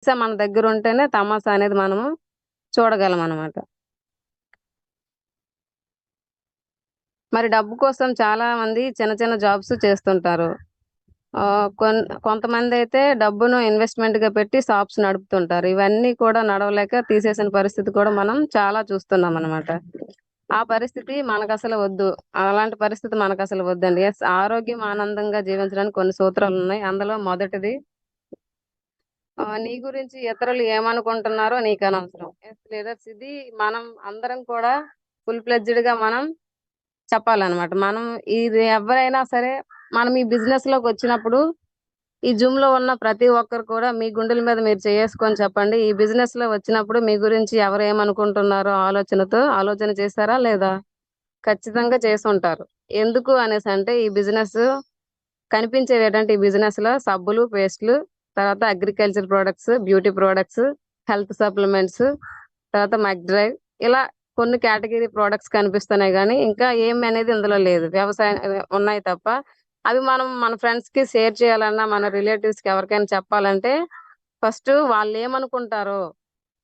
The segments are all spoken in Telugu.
మన దగ్గర ఉంటేనే తమాషా అనేది మనము చూడగలం అన్నమాట. మరి డబ్బు కోసం చాలా మంది చిన్న చిన్న జాబ్స్ చేస్తుంటారు. కొంతమందైతే డబ్బును ఇన్వెస్ట్‌మెంట్‌గా పెట్టి షాప్స్ నడుపుతుంటారు. ఇవన్నీ కూడా నడవలేక తీసేసిన పరిస్థితి కూడా మనం చాలా చూస్తున్నామనమాట. ఆ పరిస్థితి మనకసలు వద్దు. అలాంటి పరిస్థితి మనకసలు వద్దండి. యెస్, ఆరోగ్యం, ఆనందంగా జీవించడానికి కొన్ని సూత్రాలున్నాయి. అందులో మొదటిది, నీ గురించి ఇతరులు ఏమనుకుంటున్నారో నీకనవసరం. యెస్ లీడర్స్, ఇది మనం అందరం కూడా ఫుల్ ఫ్లెడ్జ్డ్‌గా మనం చెప్పాలనమాట. మనం ఇది ఎవ్వరైనా సరే, మనం ఈ బిజినెస్‌లోకొచ్చినప్పుడు ఈ జూమ్‌లో ఉన్న ప్రతి ఒక్కరు కూడా మీ గుండెల మీద మీరు చేసుకొని చెప్పండి. ఈ బిజినెస్‌లో వచ్చినప్పుడు మీ గురించి ఎవరేమనుకుంటున్నారో ఆలోచన చేశారా లేదా? ఖచ్చితంగా చేసుంటారు. ఎందుకు అనేసంటే, ఈ బిజినెస్ కనిపించేవేంటంటే, ఈ బిజినెస్‌లో సబ్బులు, పేస్టులు, తర్వాత agriculture products, beauty products, health supplements, తర్వాత మగ్ డ్రైవ్, ఇలా కొన్ని కేటగరీ ప్రొడక్ట్స్ కనిపిస్తున్నాయి గానీ, ఇంకా ఏమి అనేది ఇందులో లేదు. వ్యవసాయం ఉన్నాయి తప్ప. అవి మనం మన ఫ్రెండ్స్‌కి షేర్ చేయాలన్నా, మన రిలేటివ్స్‌కి ఎవరికైనా చెప్పాలంటే, ఫస్టు వాళ్ళేమనుకుంటారో,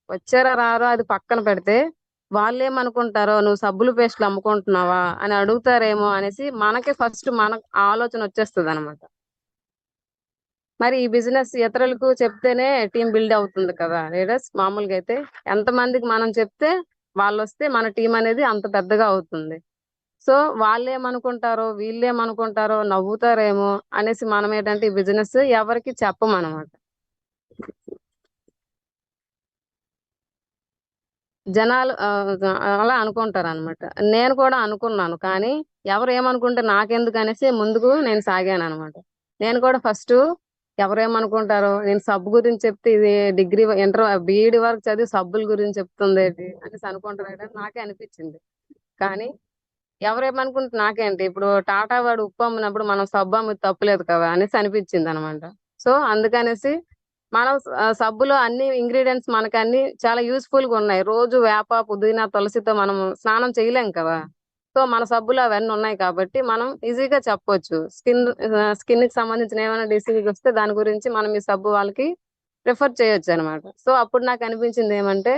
వచ్చారో రారో అది పక్కన పెడితే, వాళ్ళేమనుకుంటారో, "నువ్వు సబ్బులు, పేస్టులు అమ్ముకుంటున్నావా?" అని అడుగుతారేమో అనేసి మనకి ఫస్ట్ ఆలోచనొచ్చేస్తదనమాట. మరి ఈ బిజినెస్ ఇతరులకు చెప్తేనే టీమ్ బిల్డ్ అవుతుంది కదా! లీడర్స్ మామూలుగా అయితే ఎంతమందికి మనం చెప్తే వాళ్ళొస్తే మన టీమ్ అనేది అంత పెద్దగా అవుతుంది. సో, వాళ్ళేమనుకుంటారో, వీళ్ళేమనుకుంటారో, నవ్వుతారేమో అనేసి మనమేంటంటే ఈ బిజినెస్ ఎవరికీ చెప్పమనమాట. జనాలు అలా అనుకుంటారనమాట. నేను కూడా అనుకున్నాను. కానీ ఎవరేమనుకుంటే నాకెందుకనేసి ముందుకు నేను సాగాననమాట. నేను కూడా ఫస్టు ఎవరేమనుకుంటారో, నేను సబ్బు గురించి చెప్తే ఇది డిగ్రీ బీఈడీ వరకు చదివి సబ్బుల గురించి చెప్తుందేంటి అనేసి అనుకుంటారేటని నాకే అనిపిచ్చింది. కానీ ఎవరేమనుకుంటే నాకేంటి, ఇప్పుడు టాటా వాడు ఉప్పు అమ్మినప్పుడు మనం సబ్బు అమ్మితే తప్పులేదు కదా! అనేసి అనిపిచ్చిందనమాట. సో, అందుకనేసి మనం సబ్బులో అన్ని ఇంగ్రీడియెంట్స్ మనకన్నీ చాలా యూజ్‌ఫుల్‌గున్నాయి. రోజు వేప, పుదీనా, తులసితో మనం స్నానం చేయలేం కదా! సో, మన సబ్బులో అవన్నీ ఉన్నాయి కాబట్టి మనం ఈజీగా చెప్పొచ్చు. స్కిన్‌కి సంబంధించిన ఏమైనా డిసీజొస్తే దాని గురించి మనం ఈ సబ్బు వాళ్ళకి రిఫర్ చేయొచ్చనమాట. సో, అప్పుడు నాకనిపించిందేమంటే,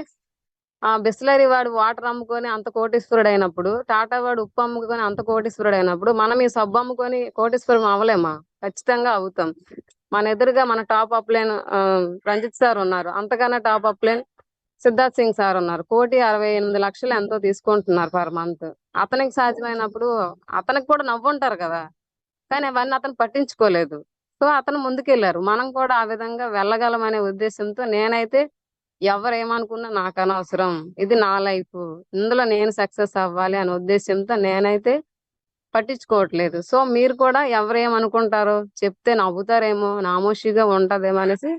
బిస్లరీ వాడు వాటర్ అమ్ముకొని అంత కోటీశ్వరుడైనప్పుడు, టాటా వాడు ఉప్పు అమ్ముకొని అంత కోటీశ్వరుడైనప్పుడు, మనం ఈ సబ్బు అమ్ముకొని కోటీశ్వరులం అవ్వలేమా? ఖచ్చితంగా అవుతాం. మన ఎదురుగా మన టాప్ అప్‌లైన్ రంజిత్ సార్ ఉన్నారు. అంతకన్నా top upline Siddharth Singh sir ఉన్నారు. 1,68,00,000 ఎంతో తీసుకుంటున్నారు పర్ మంత్. అతనికి సాధ్యమైనప్పుడు అతనికి కూడా నవ్వుంటారు కదా! కానీ అవన్నీ అతను పట్టించుకోలేదు. సో, అతను ముందుకెళ్లారు. మనం కూడా ఆ విధంగా వెళ్ళగలమనే ఉద్దేశ్యంతో నేనైతే ఎవరేమనుకున్నా నాకనవసరం. ఇది నా లైఫు. ఇందులో నేను సక్సెస్ అవ్వాలి అనే ఉద్దేశ్యంతో నేనైతే పట్టించుకోవట్లేదు. సో, మీరు కూడా ఎవరేమనుకుంటారో, చెప్తే నవ్వుతారేమో, నామోషీగా ఉంటదేమో అనేసి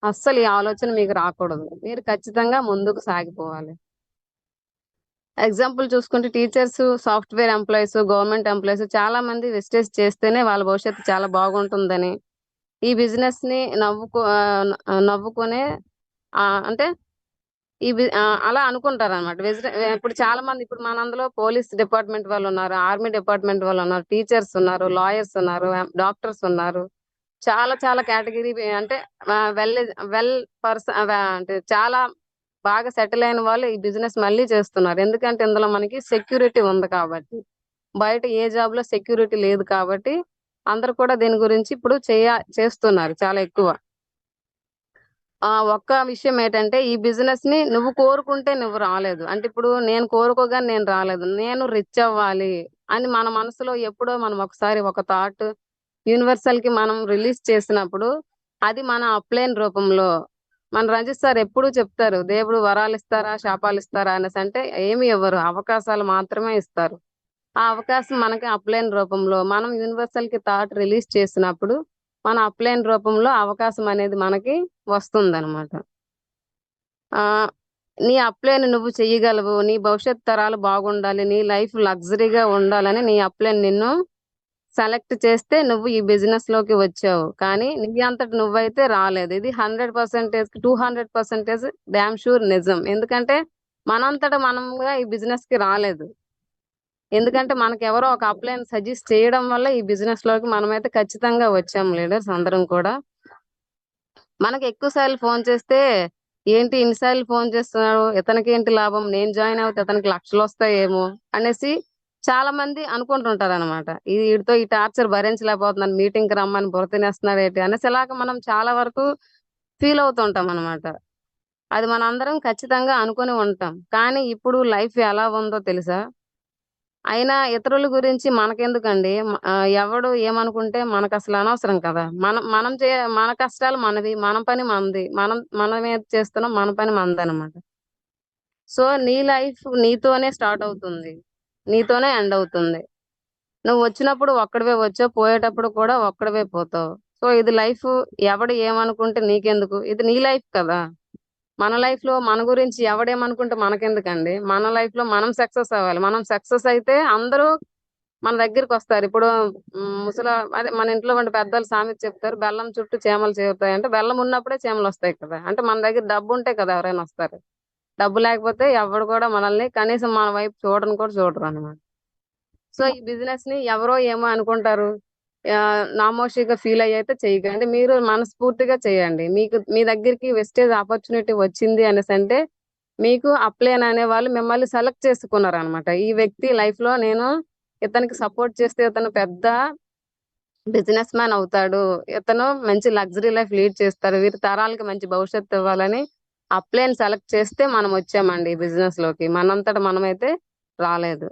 అస్సలు ఈ ఆలోచన మీకు రాకూడదు. మీరు ఖచ్చితంగా ముందుకు సాగిపోవాలి. ఎగ్జాంపుల్ చూసుకుంటే teachers, software employees, government employees చాలా మంది వెస్టేజ్ చేస్తేనే వాళ్ళ భవిష్యత్తు చాలా బాగుంటుందని, ఈ బిజినెస్‌ని నవ్వుకునే అంటే అలా అనుకుంటారనమాట. ఇప్పుడు మనందులో పోలీస్ డిపార్ట్‌మెంట్ వాళ్ళున్నారు, ఆర్మీ డిపార్ట్‌మెంట్ వాళ్ళున్నారు, టీచర్స్ ఉన్నారు, లాయర్స్ ఉన్నారు, డాక్టర్స్ ఉన్నారు. చాలా చాలా కేటగిరీ అంటే ఆహ్, వెల్ వెల్ అంటే చాలా బాగా సెటిల్ అయిన వాళ్ళు ఈ బిజినెస్ మళ్ళీ చేస్తున్నారు. ఎందుకంటే ఇందులో మనకి సెక్యూరిటీ ఉంది కాబట్టి. బయట ఏ జాబ్‌లో సెక్యూరిటీ లేదు కాబట్టి అందరూ కూడా దీని గురించి ఇప్పుడు చేస్తున్నారు చాలా ఎక్కువ. ఒక్క విషయం ఏటంటే, ఈ బిజినెస్‌ని నువ్వు కోరుకుంటే నువ్వు రాలేదు. అంటే ఇప్పుడు నేను కోరుకోగానే నేను రాలేదు. నేను రిచ్ అవ్వాలి అని మన మనసులో ఎప్పుడో మనం ఒకసారి ఒక థాట్ యూనివర్సల్‌కి మనం రిలీజ్ చేసినప్పుడు, అది మన అప్‌లైన్ రూపంలో మన రంజిత్ సార్ ఎప్పుడూ చెప్తారు. దేవుడు వరాలిస్తారా? శాపాలిస్తారా? అనేసంటే ఏమి ఇవ్వరు. అవకాశాలు మాత్రమే ఇస్తారు. ఆ అవకాశం మనకి అప్‌లైన్ రూపంలో మనం యూనివర్సల్‌కి థాట్ రిలీజ్ చేసినప్పుడు, మన అప్‌లైన్ రూపంలో అవకాశం అనేది మనకి వస్తుందనమాట. ఆహ్, నీ అప్‌లైన్ నువ్వు చెయ్యగలవు. నీ భవిష్యత్ తరాలు బాగుండాలి. నీ లైఫ్ లగ్జరీగా ఉండాలని నీ అప్‌లైన్ నిన్ను సెలెక్ట్ చేస్తే నువ్వు ఈ బిజినెస్‌లోకి వచ్చావు. కానీ నీ అంతట నువ్వైతే రాలేదు. ఇది 100% 200% డామ్ షూర్ నిజం. ఎందుకంటే మనంతట మనంగా ఈ బిజినెస్‌కి రాలేదు. ఎందుకంటే మనకెవరో ఒక అప్లైన్ సజెస్ట్ చేయడం వల్ల ఈ బిజినెస్‌లోకి మనమైతే ఖచ్చితంగా వచ్చాం లీడర్స్ అందరం కూడా. మనకి ఎక్కువ సార్లు ఫోన్ చేస్తే, ఏంటి ఇన్ని సార్లు ఫోన్ చేస్తున్నాడు, ఇతనికేంటి లాభం, నేను జాయిన్ అవుతే ఇతనికి లక్షలొస్తాయేమో అనేసి చాలా మంది అనుకుంటుంటారనమాట. ఈడితో ఈ టార్చర్ భరించలేకపోతున్నాను, మీటింగ్‌కి రమ్మని బుర్ర తినేస్తున్నాడేంటి అనేసి ఇలాగ మనం చాలా వరకు ఫీల్ అవుతుంటామనమాట. అది మనందరం ఖచ్చితంగా అనుకుని ఉంటాం. కానీ ఇప్పుడు లైఫ్ ఎలా ఉందో తెలుసా? అయినా ఇతరుల గురించి మనకెందుకండి? ఎవడు ఏమనుకుంటే మనకసలు అనవసరం కదా! మనం మనం చే మన కష్టాలు మనవి. మన పని మనది. మనమేది చేస్తున్నాం మన పని మనదనమాట. సో, నీ లైఫ్ నీతోనే స్టార్ట్ అవుతుంది. నీతోనే ఎండ్ అవుతుంది. నువ్వొచ్చినప్పుడు ఒక్కడివే వచ్చావు. పోయేటప్పుడు కూడా ఒక్కడివే పోతావు. సో, ఇది లైఫు. ఎవడు ఏమనుకుంటే నీకెందుకు? ఇది నీ లైఫ్ కదా! మన లైఫ్‌లో మన గురించి ఎవడేమనుకుంటే మనకెందుకండి? మన లైఫ్‌లో మనం సక్సెస్ అవ్వాలి. మనం సక్సెస్ అయితే అందరూ మన దగ్గరికొస్తారు. ఇప్పుడు అదే మన ఇంట్లో ఉండే పెద్దలు సామెత చెప్తారు. బెల్లం చుట్టూ చీమలు చేరుతాయంటే, బెల్లం ఉన్నప్పుడే చీమలొస్తాయి కదా! అంటే మన దగ్గర డబ్బుంటే కదా ఎవరైనా వస్తారు. డబ్బు లేకపోతే ఎవ్వడు కూడా మనల్ని కనీసం మన వైపు చూడను కూడా చూడరనమాట. సో, ఈ బిజినెస్‌ని ఎవరో ఏమో అనుకుంటారు. నామోషీగా ఫీల్ అయ్యి అయితే చేయకండి. మీరు మనస్ఫూర్తిగా చేయండి. మీకు మీ దగ్గరికి వెస్టేజ్ ఆపర్చునిటీ వచ్చింది అనేసంటే, మీకు అప్‌లైన్ అనేవాళ్ళు మిమ్మల్ని సెలెక్ట్ చేసుకున్నారనమాట. ఈ వ్యక్తి లైఫ్‌లో నేను ఇతనికి సపోర్ట్ చేస్తే ఇతను పెద్ద బిజినెస్ మ్యాన్ అవుతాడు. ఇతను మంచి లగ్జరీ లైఫ్ లీడ్ చేస్తారు. వీరి తరాలకి మంచి భవిష్యత్తు ఇవ్వాలని అప్‌లైన్ సెలెక్ట్ చేస్తే మనం వచ్చామండి ఈ బిజినెస్‌లోకి. మనంతట మనమైతే రాలేదు.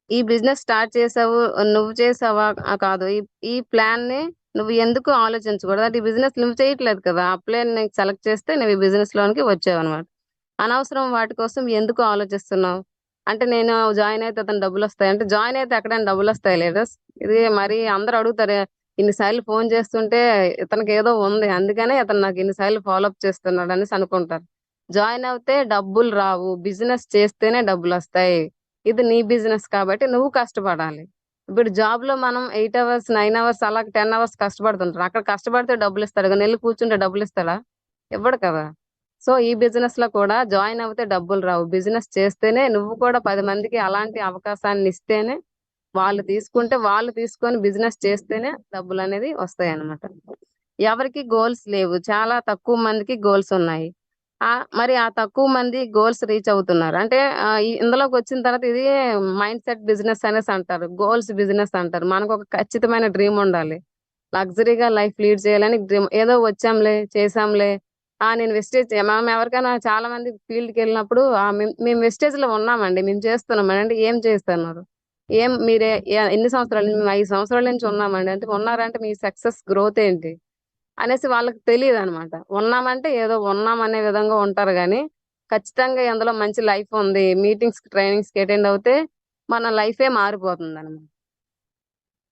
ఈ బిజినెస్ స్టార్ట్ చేసావు, నువ్వు చేసావా? కాదు. ఈ ఈ ప్లాన్‌ని నువ్వు ఎందుకు ఆలోచించకూడదు. అంటే ఈ బిజినెస్ నువ్వు చేయట్లేదు కదా! అప్లై‌ని నీకు సెలెక్ట్ చేస్తే నువ్వు ఈ బిజినెస్‌లోనికి వచ్చావన్నమాట. అనవసరం వాటి కోసం ఎందుకు ఆలోచిస్తున్నావు? అంటే నేను జాయిన్ అయితే అతను డబ్బులొస్తాయి అంటే జాయిన్ అయితే ఎక్కడైనా డబ్బులొస్తాయా లీడర్స్? ఇది మరి అందరూ అడుగుతారు. ఇన్ని సార్లు ఫోన్ చేస్తుంటే ఇతనికేదో ఉంది. అందుకనే ఇతను నాకు ఇన్ని సార్లు ఫాలో అప్ చేస్తున్నాడు అనేసి అనుకుంటారు. జాయిన్ అవుతే డబ్బులు రావు. బిజినెస్ చేస్తేనే డబ్బులొస్తాయి. ఇది నీ బిజినెస్ కాబట్టి నువ్వు కష్టపడాలి. ఇప్పుడు జాబ్‌లో మనం 8 అవర్స్, 9 అవర్స్ అలాగే 10 అవర్స్ కష్టపడుతుంటారు. అక్కడ కష్టపడితే డబ్బులిస్తాడు గానీ, ఎళ్లి కూర్చుంటే డబ్బులిస్తాడా? ఇవ్వడు కదా! సో, ఈ బిజినెస్‌లో కూడా జాయిన్ అవుతే డబ్బులు రావు. బిజినెస్ చేస్తేనే నువ్వు కూడా 10 మందికి అలాంటి అవకాశాన్నిస్తేనే వాళ్ళు తీసుకుంటే, వాళ్ళు తీసుకొని బిజినెస్ చేస్తేనే డబ్బులనేది వస్తాయన్నమాట. ఎవరికీ గోల్స్ లేవు. చాలా తక్కువ మందికి గోల్స్ ఉన్నాయి. మరి ఆ తక్కువ మంది గోల్స్ రీచ్ అవుతున్నారు. అంటే ఇందులోకొచ్చిన తర్వాత ఇది మైండ్ సెట్ బిజినెస్ అనేసి అంటారు. గోల్స్ బిజినెస్ అంటారు. మనకొక ఖచ్చితమైన డ్రీమ్ ఉండాలి. లగ్జరీగా లైఫ్ లీడ్ చేయాలని డ్రీమ్. ఏదో వచ్చాంలే, చేశాంలే. నేను వెస్టేజ్ మనం ఎవరికైనా చాలా మంది ఫీల్డ్‌కెళ్ళినప్పుడు మేము వెస్టేజ్‌లో ఉన్నామండి. మేము చేస్తున్నామండి. అంటే ఏం చేస్తున్నారు? మీరే ఎన్ని సంవత్సరాలు? మేము 5 సంవత్సరాల నుంచి ఉన్నామండి. అంటే ఉన్నారంటే మీ సక్సెస్ గ్రోత్ ఏంటి? అనేసి వాళ్ళకి తెలీదనమాట. ఉన్నామంటే ఏదో ఉన్నాం అనే విధంగా ఉంటారు గానీ, ఖచ్చితంగా ఇందులో మంచి లైఫ్ ఉంది. మీటింగ్స్‌కి, ట్రైనింగ్స్‌కి అటెండ్ అవుతే మన లైఫే మారిపోతుందనమాట.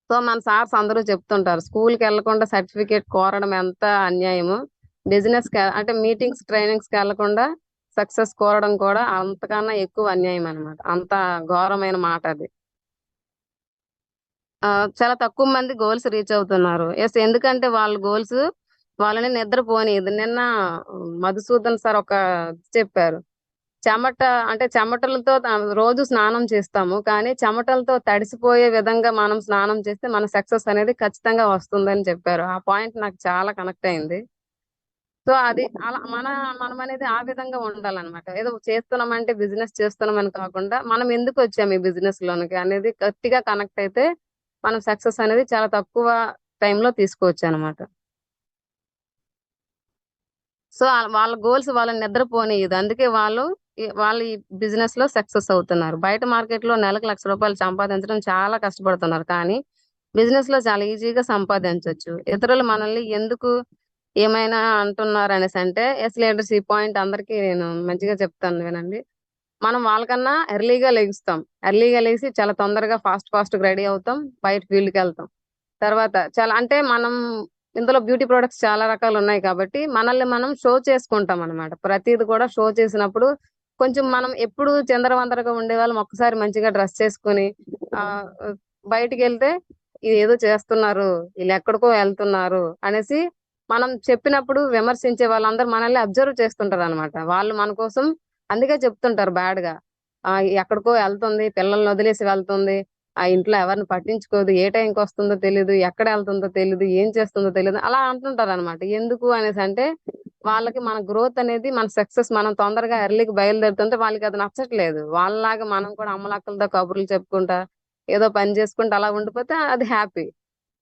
సో, మన సార్స్ అందరూ చెప్తుంటారు. స్కూలుకెళ్ళకుండా సర్టిఫికేట్ కోరడం ఎంత అన్యాయమో, అంటే మీటింగ్స్, ట్రైనింగ్స్‌కెళ్ళకుండా సక్సెస్ కోరడం కూడా అంతకన్నా ఎక్కువ అన్యాయమనమాట. అంత ఘోరమైన మాటది. చాలా తక్కువ మంది గోల్స్ రీచ్ అవుతున్నారు. ఎందుకంటే వాళ్ళ గోల్స్ వాళ్ళని నిద్రపోనియదు. నిన్న మధుసూదన్ సార్ ఒక చెప్పారు. చెమట అంటే చెమటలతో రోజు స్నానం చేస్తాము. కానీ చెమటలతో తడిసిపోయే విధంగా మనం స్నానం చేస్తే మన సక్సెస్ అనేది ఖచ్చితంగా వస్తుందని చెప్పారు. ఆ పాయింట్ నాకు చాలా కనెక్ట్ అయింది. సో, అది అలా మనమనేది ఆ విధంగా ఉండాలనమాట. ఏదో చేస్తున్నామంటే బిజినెస్ చేస్తున్నామని కాకుండా, మనం ఎందుకొచ్చాము ఈ బిజినెస్‌లోనికి అనేది గట్టిగా కనెక్ట్ అయితే, మనం సక్సెస్ అనేది చాలా తక్కువ టైంలో తీసుకోవచ్చనమాట. సో, వాళ్ళ గోల్స్ వాళ్ళని నిద్రపోనియ్యదు. అందుకే వాళ్ళు ఈ బిజినెస్‌లో సక్సెస్ అవుతున్నారు. బయట మార్కెట్‌లో నెలకు రూ. 1,00,000 సంపాదించడం చాలా కష్టపడుతున్నారు. కానీ, బిజినెస్‌లో చాలా ఈజీగా సంపాదించొచ్చు. ఇతరులు మనల్ని ఎందుకు ఏమైనా అంటున్నారనేసంటే, లీడర్స్ ఈ పాయింట్ అందరికీ నేను మంచిగా చెప్తాను వినండి. మనం వాళ్ళకన్నా ఎర్లీగా లెగుస్తాం. ఎర్లీగా లెగిసి చాలా తొందరగా ఫాస్ట్‌గా రెడీ అవుతాం. బయట ఫీల్డ్‌కెళ్తాం. తర్వాత చాలా అంటే మనం ఇందులో బ్యూటీ ప్రొడక్ట్స్ చాలా రకాలున్నాయి కాబట్టి, మనల్ని మనం షో చేసుకుంటామనమాట. ప్రతీది కూడా షో చేసినప్పుడు, కొంచెం మనం ఎప్పుడు చిందరవందరగా ఉండేవాళ్ళం ఒక్కసారి మంచిగా డ్రెస్ చేసుకొని ఆహ్, ఆహ్, బయటికెళ్తే ఇదేదో చేస్తున్నారు, ఈళ్ళెక్కడికో ఎళ్తున్నారు అనేసి మనం చెప్పినప్పుడు విమర్శించే వాళ్ళందరూ మనల్ని అబ్జర్వ్ చేస్తుంటారనమాట. వాళ్ళు మన కోసం అందుకే చెప్తుంటారు బ్యాడ్‌గా. ఎక్కడికో ఎళ్తుంది, పిల్లల్ని వదిలేసి వెళ్తుంది. ఆ ఇంట్లో ఎవరిని పట్టించుకోదు, ఏ టైంకి వస్తుందో తెలీదు, ఎక్కడ వెళ్తుందో తెలీదు, ఏం చేస్తుందో తెలీదు అలా అంటుంటారు అనమాట. ఎందుకు అనేసి అంటే వాళ్ళకి మన గ్రోత్ అనేది, మన సక్సెస్ మనం తొందరగా ఎర్లీకి బయలుదేరుతుంటే వాళ్ళకి అది నచ్చట్లేదు. వాళ్ళలాగా మనం కూడా అమ్మలక్కలతో కబుర్లు చెప్పుకుంటా ఏదో పని చేసుకుంటా అలా ఉండిపోతే అది హ్యాపీ.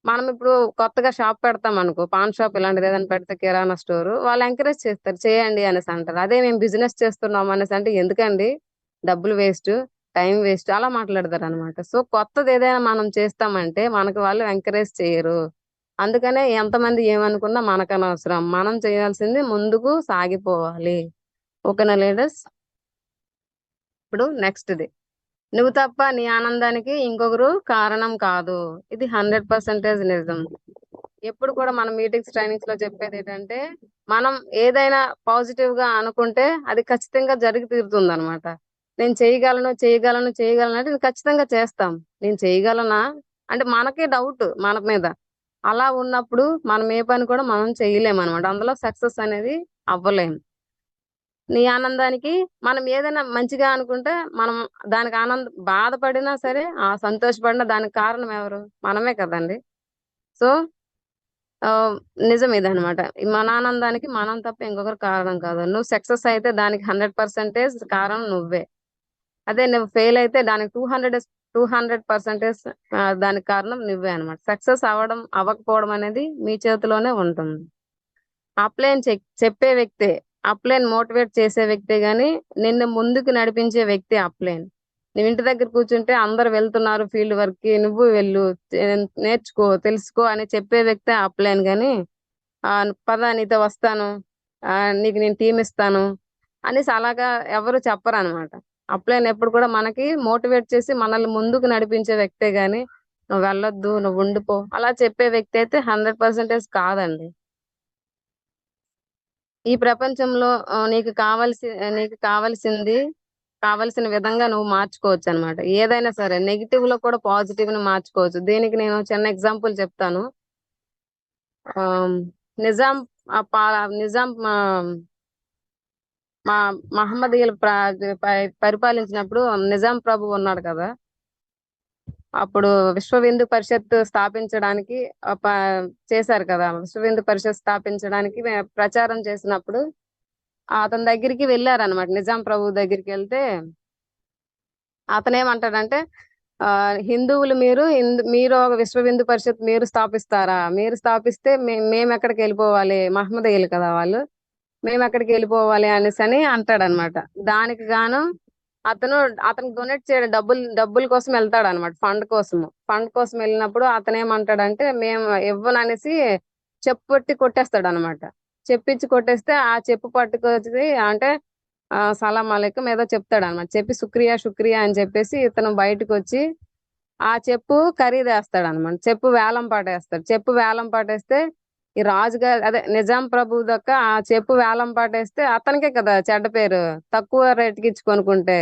మనం ఇప్పుడు కొత్తగా షాప్ పెడతాం అనుకో, పాన్ షాప్ ఇలాంటిది ఏదైనా పెడితే, కిరాణా స్టోర్, వాళ్ళు ఎంకరేజ్ చేస్తారు, చేయండి అనేసి అంటారు. అదే మేము బిజినెస్ చేస్తున్నాం అనేసి అంటే ఎందుకండి, డబ్బులు వేస్ట్, టైం వేస్ట్ అలా మాట్లాడతారు అనమాట. సో కొత్తది ఏదైనా మనం చేస్తామంటే మనకు వాళ్ళు ఎంకరేజ్ చేయరు. అందుకనే ఎంతమంది ఏమనుకున్నా మనకనవసరం, మనం చేయాల్సింది ముందుకు సాగిపోవాలి. ఓకేనా లీడర్స్? ఇప్పుడు నెక్స్ట్ది, నువ్వు తప్ప నీ ఆనందానికి ఇంకొకరు కారణం కాదు. ఇది 100% నిజం. ఎప్పుడు కూడా మనం మీటింగ్స్, ట్రైనింగ్స్ లో చెప్పేది ఏంటంటే, మనం ఏదైనా పాజిటివ్ గా అనుకుంటే అది ఖచ్చితంగా జరిగి తీరుతుంది అనమాట. నేను చేయగలను చేయగలను చేయగలను అంటే ఇది ఖచ్చితంగా చేస్తాం. నేను చేయగలనా అంటే మనకే డౌట్ మన మీద. అలా ఉన్నప్పుడు మనం ఏ పని కూడా మనం చేయలేము అనమాట. అందులో సక్సెస్ అనేది అవ్వలేము. నీ ఆనందానికి మనం ఏదైనా మంచిగా అనుకుంటే మనం దానికి బాధపడినా సరే ఆ సంతోషపడినా దానికి కారణం ఎవరు, మనమే కదండి. సో నిజం ఇదనమాట. మన ఆనందానికి మనం తప్ప ఇంకొకరు కారణం కాదు. నువ్వు సక్సెస్ అయితే దానికి 100% కారణం నువ్వే. అదే నువ్వు ఫెయిల్ అయితే దానికి 200% దానికి కారణం నువ్వే అనమాట. సక్సెస్ అవ్వడం అవ్వకపోవడం అనేది మీ చేతిలోనే ఉంటుంది. అప్లైన్ చెప్పే వ్యక్తే, అప్లైన్ మోటివేట్ చేసే వ్యక్తే గాని నిన్ను ముందుకు నడిపించే వ్యక్తి అప్లైన్. నువ్వు ఇంటి దగ్గర కూర్చుంటే అందరు వెళ్తున్నారు ఫీల్డ్ వర్క్ కి, నువ్వు వెళ్ళు, నేర్చుకో, తెలుసుకో అని చెప్పే వ్యక్తే అప్లైన్ గాని పద నీతో వస్తాను, నీకు నేను టీం ఇస్తాను అనేసి అలాగా ఎవరు చెప్పరు అనమాట. అప్లైన్ ఎప్పుడు కూడా మనకి మోటివేట్ చేసి మనల్ని ముందుకు నడిపించే వ్యక్తే గాని నువ్వు వెళ్ళొద్దు, నువ్వు ఉండిపో అలా చెప్పే వ్యక్తి అయితే 100% కాదండి. ఈ ప్రపంచంలో నీకు కావలసిన విధంగా నువ్వు మార్చుకోవచ్చు అనమాట. ఏదైనా సరే నెగిటివ్ లో కూడా పాజిటివ్ ని మార్చుకోవచ్చు. దీనికి నేను చిన్న ఎగ్జాంపుల్ చెప్తాను. ఆ నిజాం నిజాం మా మహమ్మదీయులు పరిపాలించినప్పుడు నిజాం ప్రభు ఉన్నాడు కదా, అప్పుడు విశ్వ హిందూ పరిషత్ స్థాపించడానికి చేశారు కదా. విశ్వ హిందూ పరిషత్ స్థాపించడానికి ప్రచారం చేసినప్పుడు అతని దగ్గరికి వెళ్ళారనమాట. నిజాం ప్రభు దగ్గరికి వెళ్తే అతనేమంటాడంటే, హిందువులు మీరు ఒక విశ్వ హిందూ పరిషత్ మీరు స్థాపిస్తారా, మీరు స్థాపిస్తే మేము ఎక్కడికి వెళ్ళిపోవాలి, మహమ్మదీయులు కదా వాళ్ళు, మేము ఎక్కడికి వెళ్ళిపోవాలి అనేసి అని అంటాడనమాట. దానికి గాను అతను అతనికి డొనేట్ చేయడం డబ్బుల కోసం వెళ్తాడు అనమాట, ఫండ్ కోసం వెళ్ళినప్పుడు అతను ఏమంటాడంటే మేము ఇవ్వననేసి చెప్పు పట్టి కొట్టేస్తాడు అనమాట. చెప్పించి కొట్టేస్తే ఆ చెప్పు పట్టుకొచ్చి అంటే సలాం అలైకుం ఏదో చెప్తాడు అనమాట. చెప్పి శుక్రియా శుక్రియా అని చెప్పేసి ఇతను బయటకు వచ్చి ఆ చెప్పు ఖరీదేస్తాడు అనమాట. చెప్పు వేలం పాటేస్తాడు. చెప్పు వేలం పాటేస్తే ఈ రాజుగారు అదే నిజాం ప్రభు దక్క ఆ చెప్పు వేలం పాటేస్తే అతనికే కదా చెడ్డ పేరు, తక్కువ రేటుకి ఇచ్చి కొనుక్కుంటే.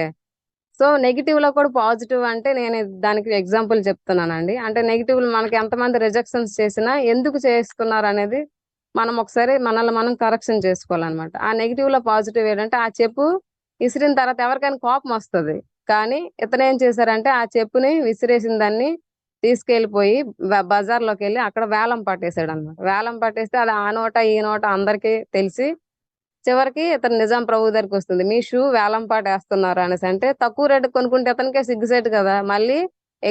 సో నెగిటివ్ లో కూడా పాజిటివ్ అంటే నేను దానికి ఎగ్జాంపుల్ చెప్తున్నానండి. అంటే నెగిటివ్ మనకి ఎంతమంది రిజెక్షన్స్ చేసినా ఎందుకు చేస్తున్నారు అనేది మనం ఒకసారి మనల్ని మనం కరెక్షన్ చేసుకోవాలన్నమాట. ఆ నెగిటివ్ లో పాజిటివ్ ఏంటంటే ఆ చెప్పు విసిరిన తర్వాత ఎవరికైనా కోపం వస్తుంది, కానీ ఇతను ఏం చేశారంటే ఆ చెప్పుని విసిరేసిన దాన్ని తీసుకెళ్లిపోయి బజార్లోకి వెళ్ళి అక్కడ వేలం పట్టేశాడు అనమాట. వేలం పట్టేస్తే అది ఆ నోట ఈ నోట అందరికి తెలిసి చివరికి ఇతను నిజాం ప్రభు దగ్గరికి వస్తుంది, మీ షూ వేలం పాట వేస్తున్నారు అనేసి. అంటే తక్కువ రేటు కొనుక్కుంటే అతనికే సిగ్గుసేటు కదా, మళ్ళీ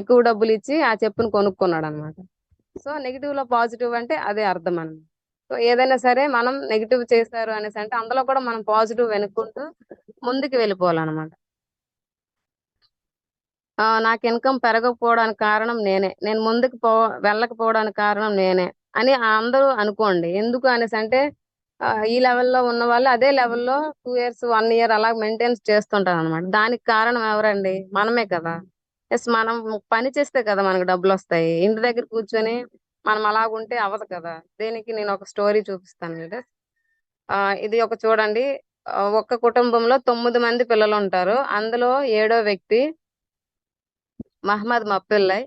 ఎక్కువ డబ్బులు ఇచ్చి ఆ చెప్పును కొనుక్కున్నాడు అనమాట. సో నెగిటివ్ లో పాజిటివ్ అంటే అదే అర్థం అన్నమాట. సో ఏదైనా సరే మనం నెగిటివ్ చేశారు అనేసి అంటే అందులో కూడా మనం పాజిటివ్ వెనుక్కుంటూ ముందుకు వెళ్ళిపోవాలన్నమాట. నాకు ఇన్కమ్ పెరగకపోవడానికి కారణం నేనే, నేను ముందుకు వెళ్ళకపోవడానికి కారణం నేనే అని అందరూ అనుకోండి. ఎందుకు అనేసి అంటే ఈ లెవెల్లో ఉన్న వాళ్ళు అదే లెవెల్లో 2 years 1 year అలా మెయింటైన్ చేస్తుంటారు అనమాట. దానికి కారణం ఎవరండి, మనమే కదా. ఎస్, మనం పని చేస్తే కదా మనకు డబ్బులు వస్తాయి. ఇంటి దగ్గర కూర్చొని మనం అలాగుంటే అవ్వదు కదా. దీనికి నేను ఒక స్టోరీ చూపిస్తాను మీరు. ఇది ఒక చూడండి. ఒక్క కుటుంబంలో 9 మంది పిల్లలు ఉంటారు. అందులో ఏడో వ్యక్తి మహమ్మద్ మప్పిల్లయ్.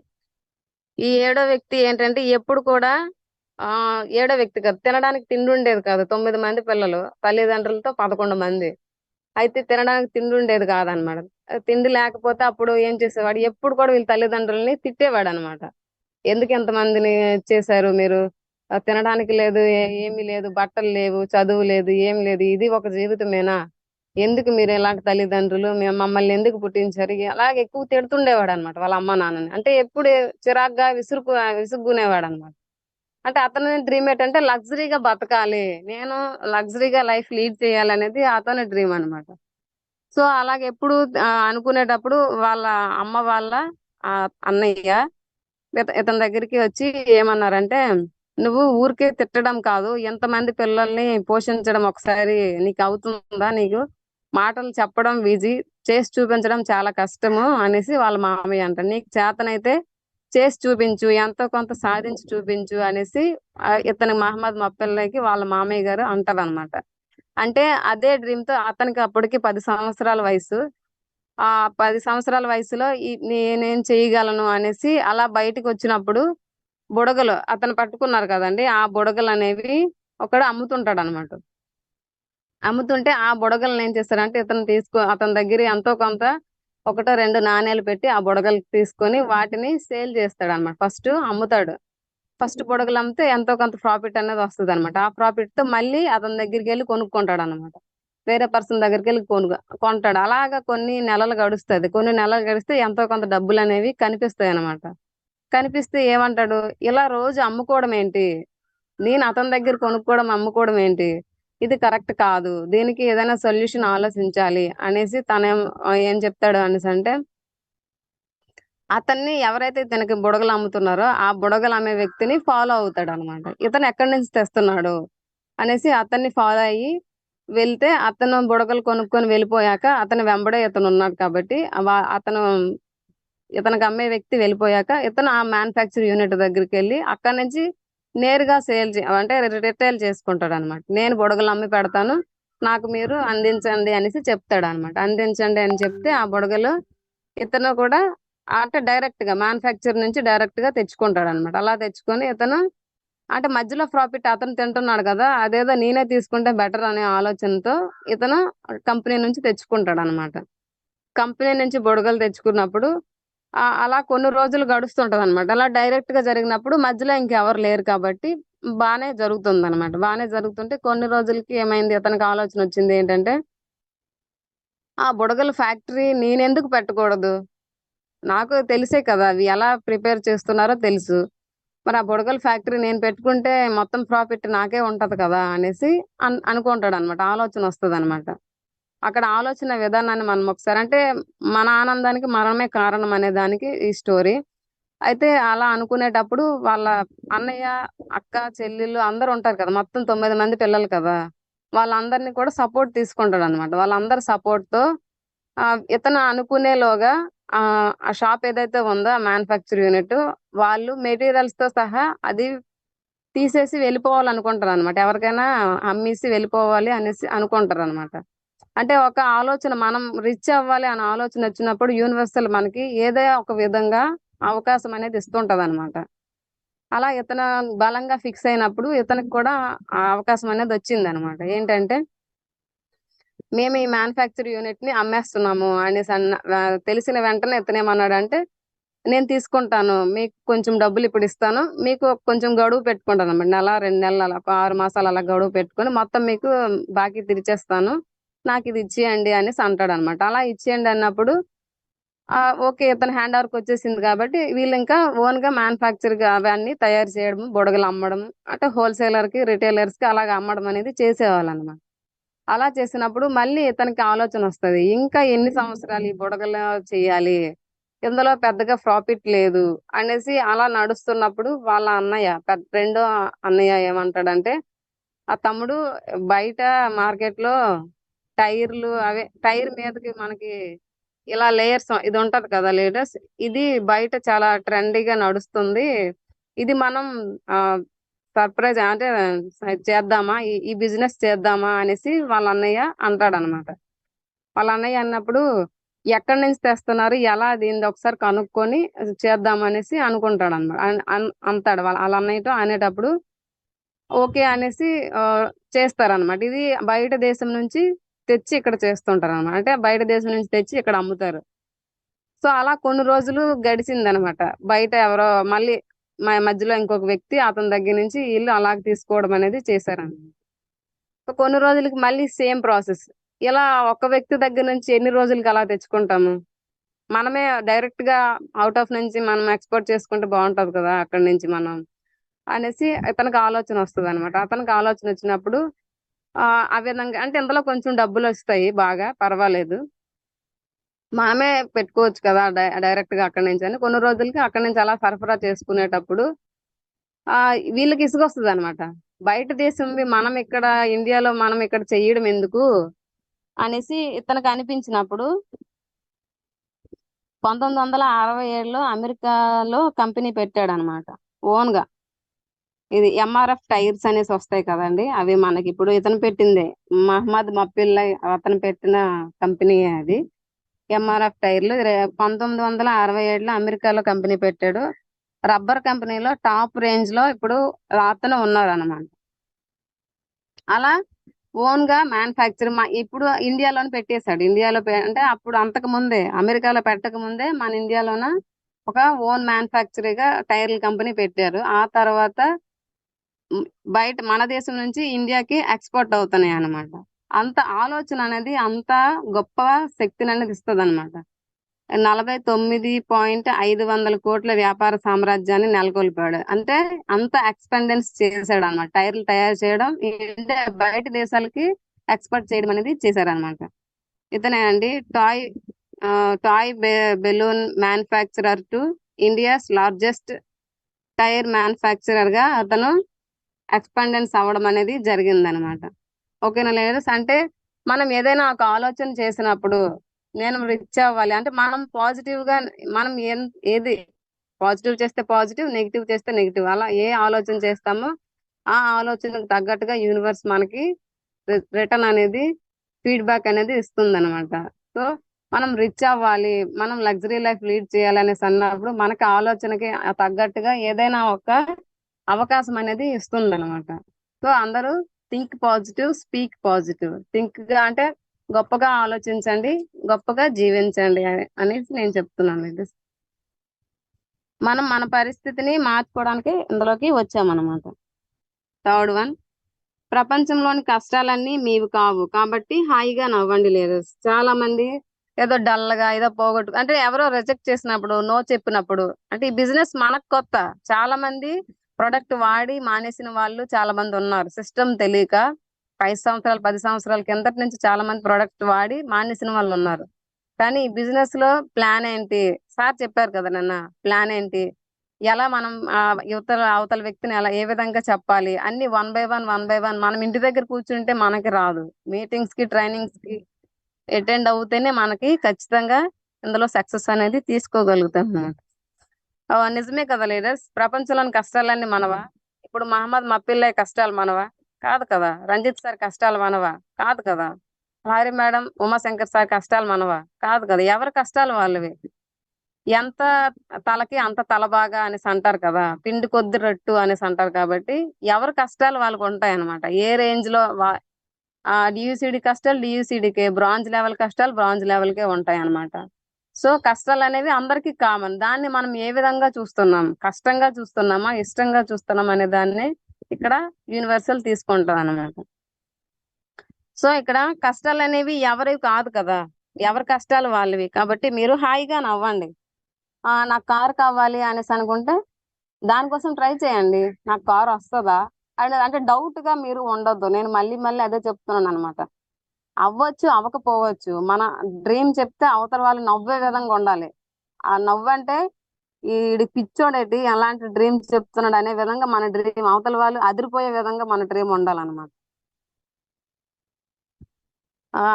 ఈ ఏడో వ్యక్తి ఏంటంటే ఎప్పుడు కూడా ఏడో వ్యక్తి కదా, తినడానికి తిండి ఉండేది కాదు. 9 మంది పిల్లలు, తల్లిదండ్రులతో 11 మంది. అయితే తినడానికి తిండి ఉండేది కాదనమాట. తిండి లేకపోతే అప్పుడు ఏం చేసేవాడు, ఎప్పుడు కూడా వీళ్ళ తల్లిదండ్రులని తిట్టేవాడనమాట. ఎందుకు ఇంతమందిని చేశారు మీరు? తినడానికి లేదు, ఏమీ లేదు, బట్టలు లేవు, చదువు లేదు, ఏం లేదు. ఇది ఒక జీవితమేనా? ఎందుకు మీరు ఇలాంటి తల్లిదండ్రులు? మమ్మల్ని ఎందుకు పుట్టించారు? అలాగే ఎక్కువ తిడుతుండేవాడనమాట వాళ్ళ అమ్మ, నాన్నని. అంటే ఎప్పుడు చిరాగ్గా విసుక్కునేవాడనమాట. అంటే అతని డ్రీమ్ ఏంటంటే లగ్జరీగా బతకాలి. నేను లగ్జరీగా లైఫ్ లీడ్ చేయాలనేది అతని డ్రీమ్ అనమాట. సో, అలాగెప్పుడు అనుకునేటప్పుడు వాళ్ళ అమ్మ వాళ్ళ అన్నయ్య ఇతని దగ్గరికి వచ్చి ఏమన్నారంటే, "నువ్వు ఊరికే తిట్టడం కాదు, ఎంతమంది పిల్లల్ని పోషించడం ఒకసారి నీకవుతుందా నీకు? మాటలు చెప్పడం ఈజీ, చేసి చూపించడం చాలా కష్టము" అనేసి వాళ్ళ మామయ్య అంటాడు. "నీకు చేతనైతే చేసి చూపించు, ఎంతో కొంత సాధించి చూపించు" అనేసి ఇతని మహమ్మద్ మొఫ్ఫల్‌కి వాళ్ళ మామయ్య గారు అంటారనమాట. అంటే అదే డ్రీమ్‌తో అతనికి అప్పటికి 10 సంవత్సరాల వయసు. ఆ 10 సంవత్సరాల వయసులో నేనేం చేయగలను అనేసి అలా బయటికొచ్చినప్పుడు బుడగలు అతను పట్టుకున్నారు కదండీ! ఆ బుడగలనేవి ఒకడు అమ్ముతుంటాడనమాట. అమ్ముతుంటే ఆ బుడగలనేం ఏం చేస్తారంటే అతని దగ్గర ఎంతో కొంత ఒకటో, రెండో నాణేలు పెట్టి ఆ బుడగలు తీసుకొని వాటిని సేల్ చేస్తాడనమాట. ఫస్టు అమ్ముతాడు. ఫస్ట్ బుడగలమ్మితే ఎంతో కొంత ప్రాఫిట్ అనేది వస్తదనమాట. ఆ ప్రాఫిట్‌తో మళ్ళీ అతని దగ్గరికెళ్లి కొనుక్కుంటాడనమాట. వేరే పర్సన్ దగ్గరికెళ్లి కొంటాడు. అలాగా కొన్ని నెలలు గడుస్తది. కొన్ని నెలలు గడిస్తే ఎంతో కొంత డబ్బులనేవి కనిపిస్తాయనమాట. కనిపిస్తే ఏమంటాడు, ఇలా రోజు అమ్ముకోవడం ఏంటి? నేను అతని దగ్గర కొనుక్కోవడం, అమ్ముకోవడం ఏంటి? ఇది కరెక్ట్ కాదు. దీనికి ఏదైనా సొల్యూషన్ ఆలోచించాలి అనేసి ఏం చెప్తాడు అనేసంటే అతన్ని ఎవరైతే ఇతనికి బుడగలు అమ్ముతున్నారో, ఆ బుడగలు అమ్మే వ్యక్తిని ఫాలో అవుతాడనమాట. ఇతను ఎక్కడి నుంచి తెస్తున్నాడు అనేసి అతన్ని ఫాలో అయ్యి వెళ్తే, అతను బుడగలు కొనుక్కొని వెళ్ళిపోయాక, అతని వెంబడే ఇతనున్నాడు కాబట్టి, ఇతనికి అమ్మే వ్యక్తి వెళ్ళిపోయాక, ఇతను ఆ మ్యానుఫ్యాక్చర్ యూనిట్ దగ్గరికెళ్ళి, అక్కడి నుంచి నేరుగా సేల్ చే అంటే రిటైల్ చేసుకుంటాడనమాట. నేను బుడగలు అమ్మి పెడతాను. నాకు మీరు అందించండి అనేసి చెప్తాడనమాట. అందించండి అని చెప్తే, ఆ బుడగలు ఇతను కూడా అంటే డైరెక్ట్‌గా మ్యానుఫ్యాక్చర్ నుంచి డైరెక్ట్‌గా తెచ్చుకుంటాడనమాట. అలా తెచ్చుకొని ఇతను అంటే మధ్యలో ప్రాఫిట్ అతను తింటున్నాడు గదా! అదేదో నేనే తీసుకుంటే బెటర్ అనే ఆలోచనతో ఇతను కంపెనీ నుంచి తెచ్చుకుంటాడనమాట. కంపెనీ నుంచి బుడగలు తెచ్చుకున్నప్పుడు అలా కొన్ని రోజులు గడుస్తుంటదనమాట. అలా డైరెక్ట్‌గా జరిగినప్పుడు మధ్యలో ఇంకెవరు లేరు కాబట్టి బానే జరుగుతుందనమాట. బానే జరుగుతుంటే కొన్ని రోజులకి ఏమైంది ఇతనికి ఆలోచనొచ్చింది ఏంటంటే, ఆ బుడగల ఫ్యాక్టరీ నేనెందుకు పెట్టకూడదు? నాకు తెలిసే కదా! అవి ఎలా ప్రిపేర్ చేస్తున్నారో తెలుసు. మరి ఆ బుడగల ఫ్యాక్టరీ నేను పెట్టుకుంటే మొత్తం ప్రాఫిట్ నాకే ఉంటది కదా! అనేసి అనుకుంటాడనమాట. ఆలోచనొస్తదనమాట. అక్కడ ఆలోచన విధానాన్ని మనం ఒకసారి అంటే మన ఆనందానికి మనమే కారణం అనే దానికి ఈ స్టోరీ. అయితే అలా అనుకునేటప్పుడు వాళ్ళ అన్నయ్య, అక్క, చెల్లెళ్ళు అందరూ ఉంటారు కదా! మొత్తం 9 మంది పిల్లలు కదా! వాళ్ళందరిని కూడా సపోర్ట్ తీసుకుంటాడనమాట. వాళ్ళందరి సపోర్ట్‌తో ఇతను అనుకునేలోగా ఆ షాప్ ఏదైతే ఉందో ఆ మ్యానుఫ్యాక్చర్ యూనిట్ వాళ్ళు మెటీరియల్స్‌తో సహా అది తీసేసి వెళ్ళిపోవాలనుకుంటారనమాట. ఎవరికైనా అమ్మేసి వెళ్ళిపోవాలి అనేసి అనుకుంటారనమాట. అంటే ఒక ఆలోచన మనం రిచ్ అవ్వాలి అనే ఆలోచనొచ్చినప్పుడు యూనివర్సల్ మనకి ఏదో ఒక విధంగా అవకాశం అనేది ఇస్తుంటదనమాట. అలా ఇతను బలంగా ఫిక్స్ అయినప్పుడు ఇతనికి కూడా ఆ అవకాశం అనేదొచ్చిందనమాట. ఏంటంటే మేము ఈ మ్యానుఫ్యాక్చర్ యూనిట్‌ని అమ్మేస్తున్నాము తెలిసిన వెంటనే ఇతనేమన్నాడంటే, "నేను తీసుకుంటాను. మీకు కొంచెం డబ్బులిప్పుడిస్తాను. మీకు కొంచెం గడువు పెట్టుకుంటానన్నమాట. నెల, 2 నెలలు అలా ఒక 6 మాసాలు అలా గడువు పెట్టుకొని మొత్తం మీకు బాకీ తీర్చేస్తాను. నాకిది ఇచ్చేయండి" అనేసి అంటాడన్నమాట. అలా ఇచ్చేయండి అన్నప్పుడు ఓకే. ఇతని హ్యాండ్ ఓవర్‌కొచ్చేసింది కాబట్టి వీళ్ళింకా ఓన్‌గా మ్యానుఫ్యాక్చర్‌గా అవన్నీ తయారు చేయడం, బుడగలమ్మడం అంటే హోల్‌సేలర్‌కి, రిటైలర్స్‌కి అలాగా అమ్మడం అనేది చేసేవాళ్ళన్నమాట. అలా చేసినప్పుడు మళ్ళీ ఇతనికి ఆలోచనొస్తది. ఇంకా ఎన్ని సంవత్సరాలు ఈ బుడగలు చేయాలి? ఇందులో పెద్దగా ప్రాఫిట్ లేదు అనేసి అలా నడుస్తున్నప్పుడు వాళ్ళ అన్నయ్య రెండో అన్నయ్య ఏమంటాడంటే, "ఆ తమ్ముడు బయట మార్కెట్‌లో టైర్ మీదకి మనకి ఇలా లేయర్స్ ఇది ఉంటది కదా! లేడర్స్ ఇది బయట చాలా ట్రెండీగా నడుస్తుంది. ఇది మనం ఆహ్, సర్ప్రైజ్ అంటే చేద్దామా? ఈ ఈ బిజినెస్ చేద్దామా?" అనేసి వాళ్ళ అన్నయ్య అంటాడనమాట. వాళ్ళ అన్నయ్య అన్నప్పుడు, ఎక్కడి నుంచి తెస్తున్నారు? ఎలా దీనిది ఒకసారి కనుక్కొని చేద్దామనేసి అనుకుంటాడనమాట. అన్ అన్ అంటాడు ఆళ్ళ అన్నయ్యతో అనేటప్పుడు ఓకే. అనేసి చేస్తారనమాట. ఇది బయట దేశం నుంచి తెచ్చి ఇక్కడ చేస్తుంటారు అనమాట. అంటే బయట దేశం నుంచి తెచ్చి ఇక్కడ అమ్ముతారు. సో అలా కొన్ని రోజులు గడిచిందనమాట. బయట ఎవరో మళ్ళీ మధ్యలో ఇంకొక వ్యక్తి అతని దగ్గర నుంచి వీళ్ళు అలాగ తీసుకోవడం అనేది చేశారన్నమాట. సో కొన్ని రోజులకి మళ్ళీ సేమ్ ప్రాసెస్. ఇలా ఒక్క వ్యక్తి దగ్గర నుంచి ఎన్ని రోజులకి అలా తెచ్చుకుంటాము? మనమే డైరెక్ట్ గా అవుట్ ఆఫ్ నుంచి మనం ఎక్స్‌పోర్ట్ చేసుకుంటే బావుంటది కదా! అక్కడి నుంచి మనం అనేసి ఇతనికి ఆలోచన వస్తదనమాట. అతనికి ఆలోచన వచ్చినప్పుడు ఆ విధంగా అంటే ఇందులో కొంచెం డబ్బులొస్తాయి బాగా పర్వాలేదు. మనమే పెట్టుకోవచ్చు కదా! డైరెక్ట్ గా అక్కడి నుంచి అని కొన్ని రోజులకి అక్కడి నుంచి అలా సరఫరా చేసుకునేటప్పుడు వీళ్ళకి ఇసుగొస్తదనమాట. బయట దేశంవి మనం ఇక్కడ ఇండియాలో మనం ఇక్కడ చెయ్యడం ఎందుకు అనేసి ఇతనికి అనిపించినప్పుడు 1967లో అమెరికాలో కంపెనీ పెట్టాడనమాట ఓన్‌గా. ఇది ఎంఆర్ఎఫ్ టైర్స్ అనేసి వస్తాయి కదండీ! అవి మనకిప్పుడు ఇతను పెట్టిందే. మహమ్మద్ మఫిల్లై అతను పెట్టిన కంపెనీయే అది. ఎంఆర్ఎఫ్ టైర్లు 1967లో అమెరికాలో కంపెనీ పెట్టాడు. రబ్బర్ కంపెనీలో టాప్ రేంజ్‌లో ఇప్పుడు అతను ఉన్నారనమాట. అలా ఓన్‌గా మ్యానుఫ్యాక్చర్ ఇప్పుడు ఇండియాలోనే పెట్టేసాడు. ఇండియాలో అంటే అప్పుడు అంతకు ముందే అమెరికాలో పెట్టక ముందే మన ఇండియాలోన ఒక ఓన్ మ్యానుఫ్యాక్చరీగా టైర్ల కంపెనీ పెట్టారు. ఆ తర్వాత హ్మ్. బయట మన దేశం నుంచి ఇండియాకి ఎక్స్‌పోర్ట్ అవుతున్నాయన్నమాట. అంత ఆలోచన అనేది అంత గొప్ప శక్తిననేది ఇస్తదన్నమాట. 49,500,00,00,000 వ్యాపార సామ్రాజ్యాన్ని నెలకొల్పాడు. అంటే అంత ఎక్స్‌పెండెన్స్ చేశాడన్నమాట. టైర్లు తయారు చేయడం ఇండియా బయట దేశాలకి ఎక్స్‌పోర్ట్ చేయడం అనేది చేశారన్నమాట. ఇతనే అండి toy balloon manufacturer to India's largest tyre మ్యానుఫ్యాక్చరర్‌గా అతను ఎక్స్‌పాండెన్స్ అవ్వడం అనేది జరిగిందనమాట. ఓకేనా లేడీస్? అంటే మనం ఏదైనా ఒక ఆలోచన చేసినప్పుడు నేను రిచ్ అవ్వాలి అంటే మనం పాజిటివ్‌గా మనం ఏది పాజిటివ్ చేస్తే పాజిటివ్, నెగెటివ్ చేస్తే నెగెటివ్. అలా ఏ ఆలోచన చేస్తామో ఆ ఆలోచనకు తగ్గట్టుగా యూనివర్స్ మనకి రిటర్న్ అనేది ఫీడ్‌బ్యాక్ అనేది ఇస్తుందనమాట. సో, మనం రిచ్ అవ్వాలి, మనం లగ్జరీ లైఫ్ లీడ్ చేయాలనేసి అన్నప్పుడు మనకి ఆలోచనకి తగ్గట్టుగా ఏదైనా ఒక అవకాశం అనేది ఇస్తుందనమాట. సో, అందరూ థింక్ పాజిటివ్, స్పీక్ పాజిటివ్. థింక్‌గా అంటే గొప్పగా ఆలోచించండి, గొప్పగా జీవించండి అనేసి నేను చెప్తున్నానండి. మనం మన పరిస్థితిని మార్చుకోవడానికి ఇందులోకి వచ్చామనమాట. థర్డ్ వన్ ప్రపంచంలోని కష్టాలన్నీ మీవి కావు. కాబట్టి హాయిగా నవ్వండి లేడీస్. చాలా మంది ఏదో డల్‌గా ఏదో అంటే ఎవరో రిజెక్ట్ చేసినప్పుడు, నో చెప్పినప్పుడు అంటే ఈ బిజినెస్ మనకు కొత్త. చాలా మంది ప్రొడక్ట్ వాడి మానేసిన వాళ్ళు చాలా మందున్నారు. సిస్టమ్ తెలీక 5 సంవత్సరాలు, 10 సంవత్సరాల కిందటి నుంచి చాలా మంది ప్రొడక్ట్ వాడి మానేసిన వాళ్ళున్నారు. కానీ ఈ బిజినెస్‌లో ప్లాన్ ఏంటి? సార్ చెప్పారు కదా నిన్న. ప్లాన్ ఏంటి? ఎలా మనం అవతల వ్యక్తిని ఏ విధంగా చెప్పాలి? అన్నీ one by one, one by one మనం ఇంటి దగ్గర కూర్చుంటే మనకి రాదు. మీటింగ్స్‌కి, ట్రైనింగ్స్‌కి అటెండ్ అవుతేనే మనకి ఖచ్చితంగా ఇందులో సక్సెస్ అనేది తీసుకోగలుగుతామన్నమాట. నిజమే కదా లీడర్స్! ప్రపంచంలోని కష్టాలన్నీ మనవా? ఇప్పుడు మహమ్మద్ మఫిల్లయ్ కష్టాలు మనవా? కాదు కదా! రంజిత్ సార్ కష్టాలు మనవా? కాదు కదా! లారీ మేడం, ఉమాశంకర్ సార్ కష్టాలు మనవా? కాదు కదా! ఎవరి కష్టాలు వాళ్ళవి. ఎంత తలకి అంత తలబాగా అనేసి అంటారు కదా! పిండి కొద్ది రట్టు అనేసి అంటారు కాబట్టి, ఎవరి కష్టాలు వాళ్ళకుంటాయన్నమాట. ఏ రేంజ్‌లో డీయూసీడీ కష్టాలు డీయూసీడీకే, బ్రాంజ్ లెవెల్ కష్టాలు బ్రాంజ్ లెవెల్‌కే ఉంటాయన్నమాట. సో, కష్టాలనేవి అందరికీ కామన్. దాన్ని మనం ఏ విధంగా చూస్తున్నాం? కష్టంగా చూస్తున్నామా? ఇష్టంగా చూస్తున్నామా? అనే దాన్ని ఇక్కడ యూనివర్సల్ తీసుకుంటదన్నమాట. సో, ఇక్కడ కష్టాలనేవి ఎవరివి కాదు కదా! ఎవరి కష్టాలు వాళ్ళవి. కాబట్టి మీరు హాయిగా నవ్వండి. నాకు కారు కావాలి అనేసి అనుకుంటే, దానికోసం ట్రై చేయండి. నాకు కారు వస్తదా? అంటే డౌట్‌గా మీరు ఉండొద్దు. నేను మళ్ళీ మళ్ళీ అదే చెప్తున్నాననమాట. అవ్వచ్చు, అవ్వకపోవచ్చు. మన డ్రీమ్ చెప్తే అవతల వాళ్ళు నవ్వే విధంగా ఉండాలి. ఆ నవ్వంటే ఈడు పిచ్చోడేటి ఎలాంటి డ్రీమ్స్ చెప్తున్నాడు అనే విధంగా మన డ్రీమ్ అవతల వాళ్ళు అదిరిపోయే విధంగా మన డ్రీమ్ ఉండాలనమాట.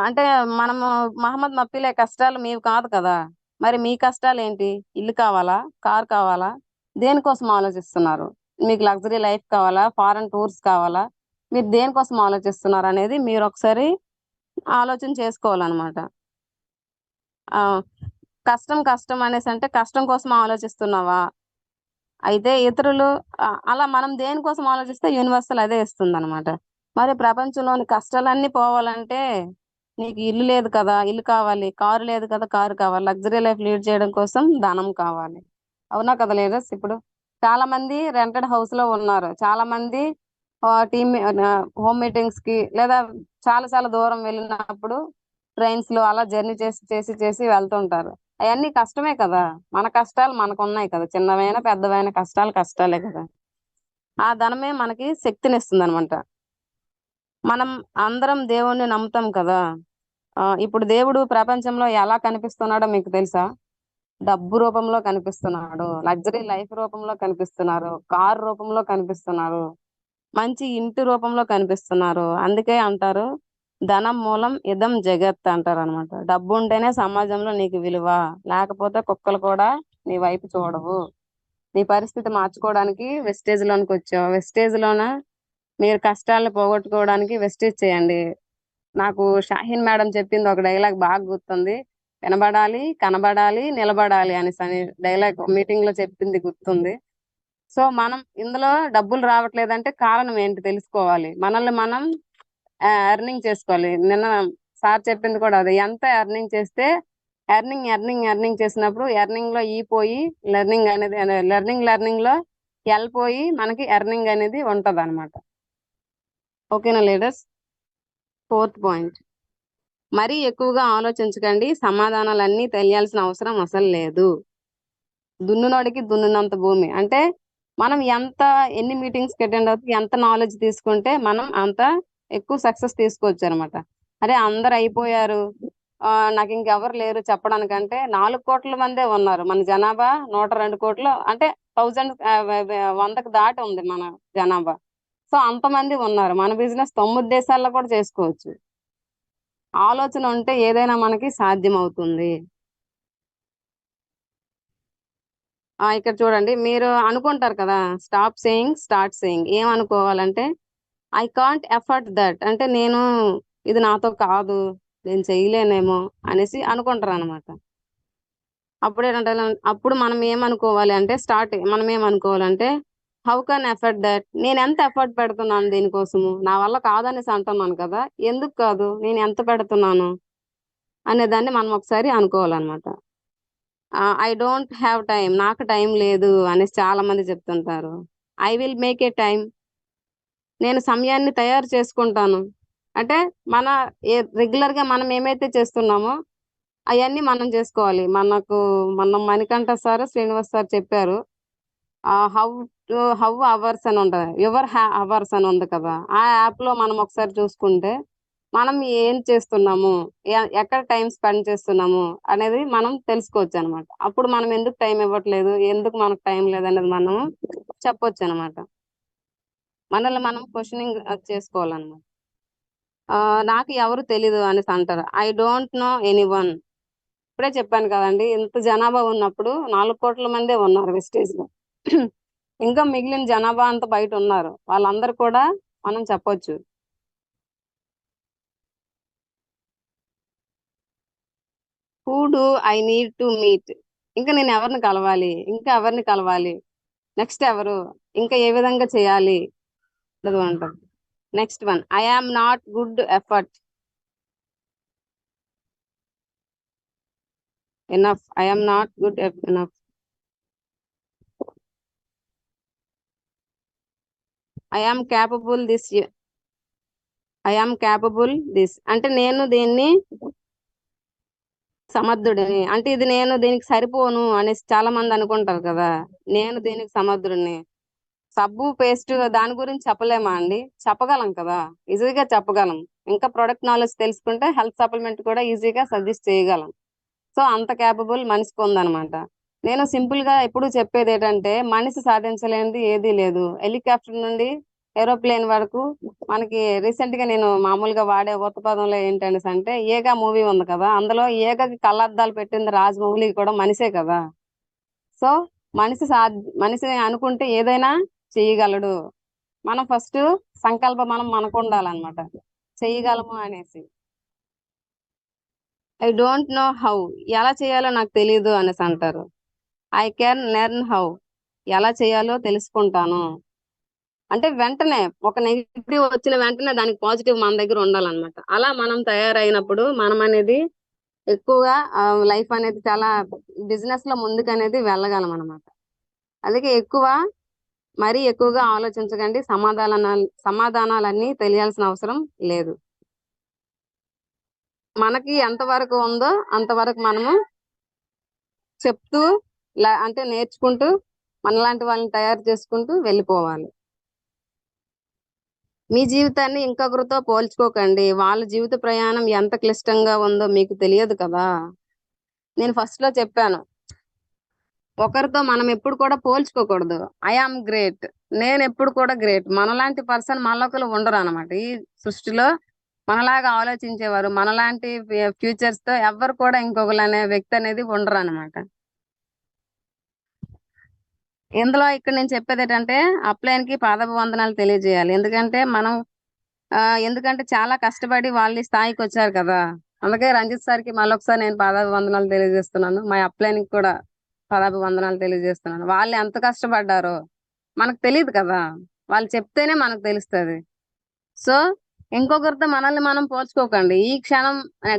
అంటే మనము మహమ్మద్ మఫీలే కష్టాలు మీవి కాదు కదా! మరి మీ కష్టాలేంటి? ఇల్లు కావాలా? కారు కావాలా? దేనికోసం ఆలోచిస్తున్నారు? మీకు లగ్జరీ లైఫ్ కావాలా? ఫారెన్ టూర్స్ కావాలా? మీరు దేనికోసం ఆలోచిస్తున్నారనేది మీరొకసారి ఆలోచన చేసుకోవాలనమాట. ఆ! కష్టం, కష్టం అనేసంటే కష్టం కోసం ఆలోచిస్తున్నావా? అయితే ఇతరులు అలా మనం దేనికోసం ఆలోచిస్తే యూనివర్సల్ అదే ఇస్తుందనమాట. మరి ప్రపంచంలోని కష్టాలన్నీ పోవాలంటే నీకు ఇల్లు లేదు కదా ఇల్లు కావాలి, కారు లేదు కదా కారు కావాలి, లగ్జరీ లైఫ్ లీడ్ చేయడం కోసం ధనం కావాలి. అవునా కదా లీడర్స్? ఇప్పుడు చాలా మంది రెంటెడ్ హౌస్ లో ఉన్నారు, చాలా మంది టీమ్ హోమ్ మీటింగ్స్ కి లేదా చాలా చాలా దూరం వెళ్ళినప్పుడు ట్రైన్స్ లో అలా జర్నీ చేసి చేసి చేసి వెళ్తుంటారు. అవన్నీ కష్టమే కదా. మన కష్టాలు మనకు ఉన్నాయి కదా, చిన్నవైన పెద్దవైన కష్టాలు కష్టాలే కదా. ఆ ధనమే మనకి శక్తినిస్తుంది అనమాట. మనం అందరం దేవుణ్ణి నమ్ముతాం కదా. ఇప్పుడు దేవుడు ప్రపంచంలో ఎలా కనిపిస్తున్నాడో మీకు తెలుసా? డబ్బు రూపంలో కనిపిస్తున్నాడు, లగ్జరీ లైఫ్ రూపంలో కనిపిస్తున్నారు, కార్ రూపంలో కనిపిస్తున్నారు, మంచి ఇంటి రూపంలో కనిపిస్తున్నారు. అందుకే అంటారు ధనం మూలం ఇదం జగత్ అంటారు అనమాట. డబ్బు ఉంటేనే సమాజంలో నీకు విలువ, లేకపోతే కుక్కలు కూడా నీ వైపు చూడవు. నీ పరిస్థితి మార్చుకోవడానికి వెస్టేజ్ లోనికి వచ్చావు, వెస్టేజ్ లోన మీరు కష్టాలను పోగొట్టుకోవడానికి వెస్టేజ్ చేయండి. నాకు షాహీన్ మేడం చెప్పింది ఒక డైలాగ్ బాగా గుర్తుంది. వినబడాలి, కనబడాలి, నిలబడాలి అని డైలాగ్ మీటింగ్ లో చెప్పింది గుర్తుంది. సో మనం ఇందులో డబ్బులు రావట్లేదంటే కారణం ఏంటి తెలుసుకోవాలి, మనల్ని మనం ఎర్నింగ్ చేసుకోవాలి. నిన్న సార్ చెప్పింది కూడా అదే, ఎంత ఎర్నింగ్ చేస్తే ఎర్నింగ్ ఎర్నింగ్ ఎర్నింగ్ చేసినప్పుడు ఎర్నింగ్ లో ఈ పోయి లెర్నింగ్ అనేది, లెర్నింగ్ లో ఎల్ పోయి మనకి ఎర్నింగ్ అనేది ఉంటది అనమాట. ఓకేనా లీడర్స్? ఫోర్త్ పాయింట్, మరీ ఎక్కువగా ఆలోచించకండి, సమాధానాలన్నీ తెలియాల్సిన అవసరం అసలు లేదు. దున్నునోడికి దున్నునంత భూమి అంటే మనం ఎన్ని మీటింగ్స్ అటెండ్ అవుతుంది, ఎంత నాలెడ్జ్ తీసుకుంటే మనం అంత ఎక్కువ సక్సెస్ తీసుకోవచ్చు అనమాట. అరే అందరు అయిపోయారు, నాకు ఇంకెవరు లేరు చెప్పడానికంటే 4 కోట్ల మందే ఉన్నారు. మన జనాభా 102 కోట్లు అంటే 1000, 100కు దాటి ఉంది మన జనాభా. సో అంతమంది ఉన్నారు, మన బిజినెస్ 9 దేశాల్లో కూడా చేసుకోవచ్చు. ఆలోచన ఉంటే ఏదైనా మనకి సాధ్యం అవుతుంది. ఇక్కడ చూడండి, మీరు అనుకుంటారు కదా, స్టాప్ సేయింగ్ స్టార్ట్ సేయింగ్. ఏమనుకోవాలంటే ఐ కాంట్ ఎఫర్ట్ దట్, అంటే నేను ఇది నాతో కాదు, నేను చేయలేనేమో అనేసి అనుకుంటారు అనమాట. అప్పుడు ఏంటంటే, అప్పుడు మనం ఏమనుకోవాలి అంటే మనం ఏమనుకోవాలంటే హౌ కెన్ ఎఫర్ట్ దట్, నేను ఎంత ఎఫర్ట్ పెడుతున్నాను దీనికోసము, నా వల్ల కాదనేసి అంటున్నాను కదా, ఎందుకు కాదు, నేను ఎంత పెడుతున్నాను అనే దాన్ని మనం ఒకసారి అనుకోవాలన్నమాట. ఐ డోంట్ హ్యావ్ టైం, నాకు టైం లేదు అనేసి చాలా మంది చెప్తుంటారు. I will make a time, నేను సమయాన్ని తయారు చేసుకుంటాను. అంటే మన రెగ్యులర్ గా మనం ఏమైతే చేస్తున్నామో అవన్నీ మనం చేసుకోవాలి. మన మణికంఠ సార్, శ్రీనివాస్ సార్ చెప్పారు, హౌ హౌ అవర్స్ అని ఉంటది, యువర్ అవర్స్ అని ఉంది కదా, ఆ యాప్ లో మనం ఒకసారి చూసుకుంటే మనం ఏం చేస్తున్నాము, ఎక్కడ టైం స్పెండ్ చేస్తున్నాము అనేది మనం తెలుసుకోవచ్చు అనమాట. అప్పుడు మనం ఎందుకు టైం ఇవ్వట్లేదు, ఎందుకు మనకు టైం లేదనేది మనం చెప్పొచ్చు అనమాట. మనల్ని మనం క్వశ్చనింగ్ చేసుకోవాలన్నమాట. నాకు ఎవరు తెలీదు అనేసి అంటారు, I don't know any one. ఇప్పుడే చెప్పాను కదండి, ఇంత జనాభా ఉన్నప్పుడు 4 కోట్ల మందే ఉన్నారు వెస్టేజ్ లో. ఇంకా మిగిలిన జనాభా అంతా బయట ఉన్నారు, వాళ్ళందరూ కూడా మనం చెప్పొచ్చు. Who do I need to meet, ఇంకా నేను ఎవరిని కలవాలి, ఇంకా ఎవరిని కలవాలి, నెక్స్ట్ ఎవరు, ఇంకా ఏ విధంగా చేయాలి అంటారు. Next one, I am not good effort enough, I am not good enough, I am capable this, I am capable this అంటే నేను దీన్ని సమర్థుడిని, అంటే ఇది నేను దీనికి సరిపోను అనేసి చాలా మంది అనుకుంటారు కదా. నేను దీనికి సమర్థుడిని. సబ్బు పేస్ట్ దాని గురించి చెప్పలేమా అండి? చెప్పగలం కదా, ఈజీగా చెప్పగలం. ఇంకా ప్రొడక్ట్ నాలెడ్జ్ తెలుసుకుంటే హెల్త్ సప్లిమెంట్ కూడా ఈజీగా సజెస్ట్ చేయగలం. సో అంత క్యాపబుల్ మనిషికి ఉందన్నమాట. నేను సింపుల్ గా ఎప్పుడు చెప్పేది ఏంటంటే, మనిషి సాధించలేనిది ఏదీ లేదు. హెలికాప్టర్ నుండి ఏరోప్లేన్ వరకు మనకి రీసెంట్ గా నేను మామూలుగా వాడే కొత్త పదంలో ఏంటనేసి అంటే, ఏగా మూవీ ఉంది కదా, అందులో ఏగకి కళ్ళద్దాలు పెట్టింది రాజమౌళి కూడా మనిషే కదా. సో మనిషి అనుకుంటే ఏదైనా చేయగలడు. మనం ఫస్ట్ సంకల్పం మనకు ఉండాలన్నమాట, చేయగలము అనేసి. ఐ డోంట్ నో హౌ, ఎలా చేయాలో నాకు తెలియదు అనేసి అంటారు. ఐ కెన్ లెర్న్ హౌ, ఎలా చేయాలో తెలుసుకుంటాను. అంటే వెంటనే ఒక నెగిటివ్ వచ్చిన వెంటనే దానికి పాజిటివ్ మన దగ్గర ఉండాలన్నమాట. అలా మనం తయారైనప్పుడు మనం అనేది ఎక్కువగా లైఫ్ అనేది చాలా బిజినెస్ లో ముందుకు అనేది వెళ్ళగలం అనమాట. అందుకే మరీ ఎక్కువగా ఆలోచించకండి. సమాధానాలన్నీ తెలియాల్సిన అవసరం లేదు. మనకి ఎంతవరకు ఉందో అంతవరకు మనము చెప్తూ అంటే నేర్చుకుంటూ మనలాంటి వాళ్ళని తయారు చేసుకుంటూ వెళ్ళిపోవాలి. మీ జీవితాన్ని ఇంకొకరితో పోల్చుకోకండి. వాళ్ళ జీవిత ప్రయాణం ఎంత క్లిష్టంగా ఉందో మీకు తెలియదు కదా. నేను ఫస్ట్ లో చెప్పాను, ఒకరితో మనం ఎప్పుడు కూడా పోల్చుకోకూడదు. ఐ ఆమ్ గ్రేట్, నేను ఎప్పుడు కూడా గ్రేట్. మనలాంటి పర్సన్ మనలోకలు ఉండరు అనమాట. ఈ సృష్టిలో మనలాగా ఆలోచించేవారు, మనలాంటి ఫ్యూచర్స్ తో ఎవరు కూడా ఇంకొకరు వ్యక్తి అనేది ఉండరు అనమాట. ఇందులో ఇక్కడ నేను చెప్పేది ఏంటంటే, అప్లైన్కి పాదాభివందనాలు తెలియజేయాలి. ఎందుకంటే చాలా కష్టపడి వాళ్ళు ఈ స్థాయికి వచ్చారు కదా. అందుకే రంజిత్ సార్కి మళ్ళొకసారి నేను పాదాభివందనాలు తెలియజేస్తున్నాను. మా అప్లైన్కి కూడా పాదాభివందనాలు తెలియజేస్తున్నాను. వాళ్ళు ఎంత కష్టపడ్డారో మనకు తెలియదు కదా. వాళ్ళు చెప్తేనే మనకు తెలుస్తుంది. సో ఇంకొకరితో మనల్ని మనం పోల్చుకోకండి. ఈ క్షణం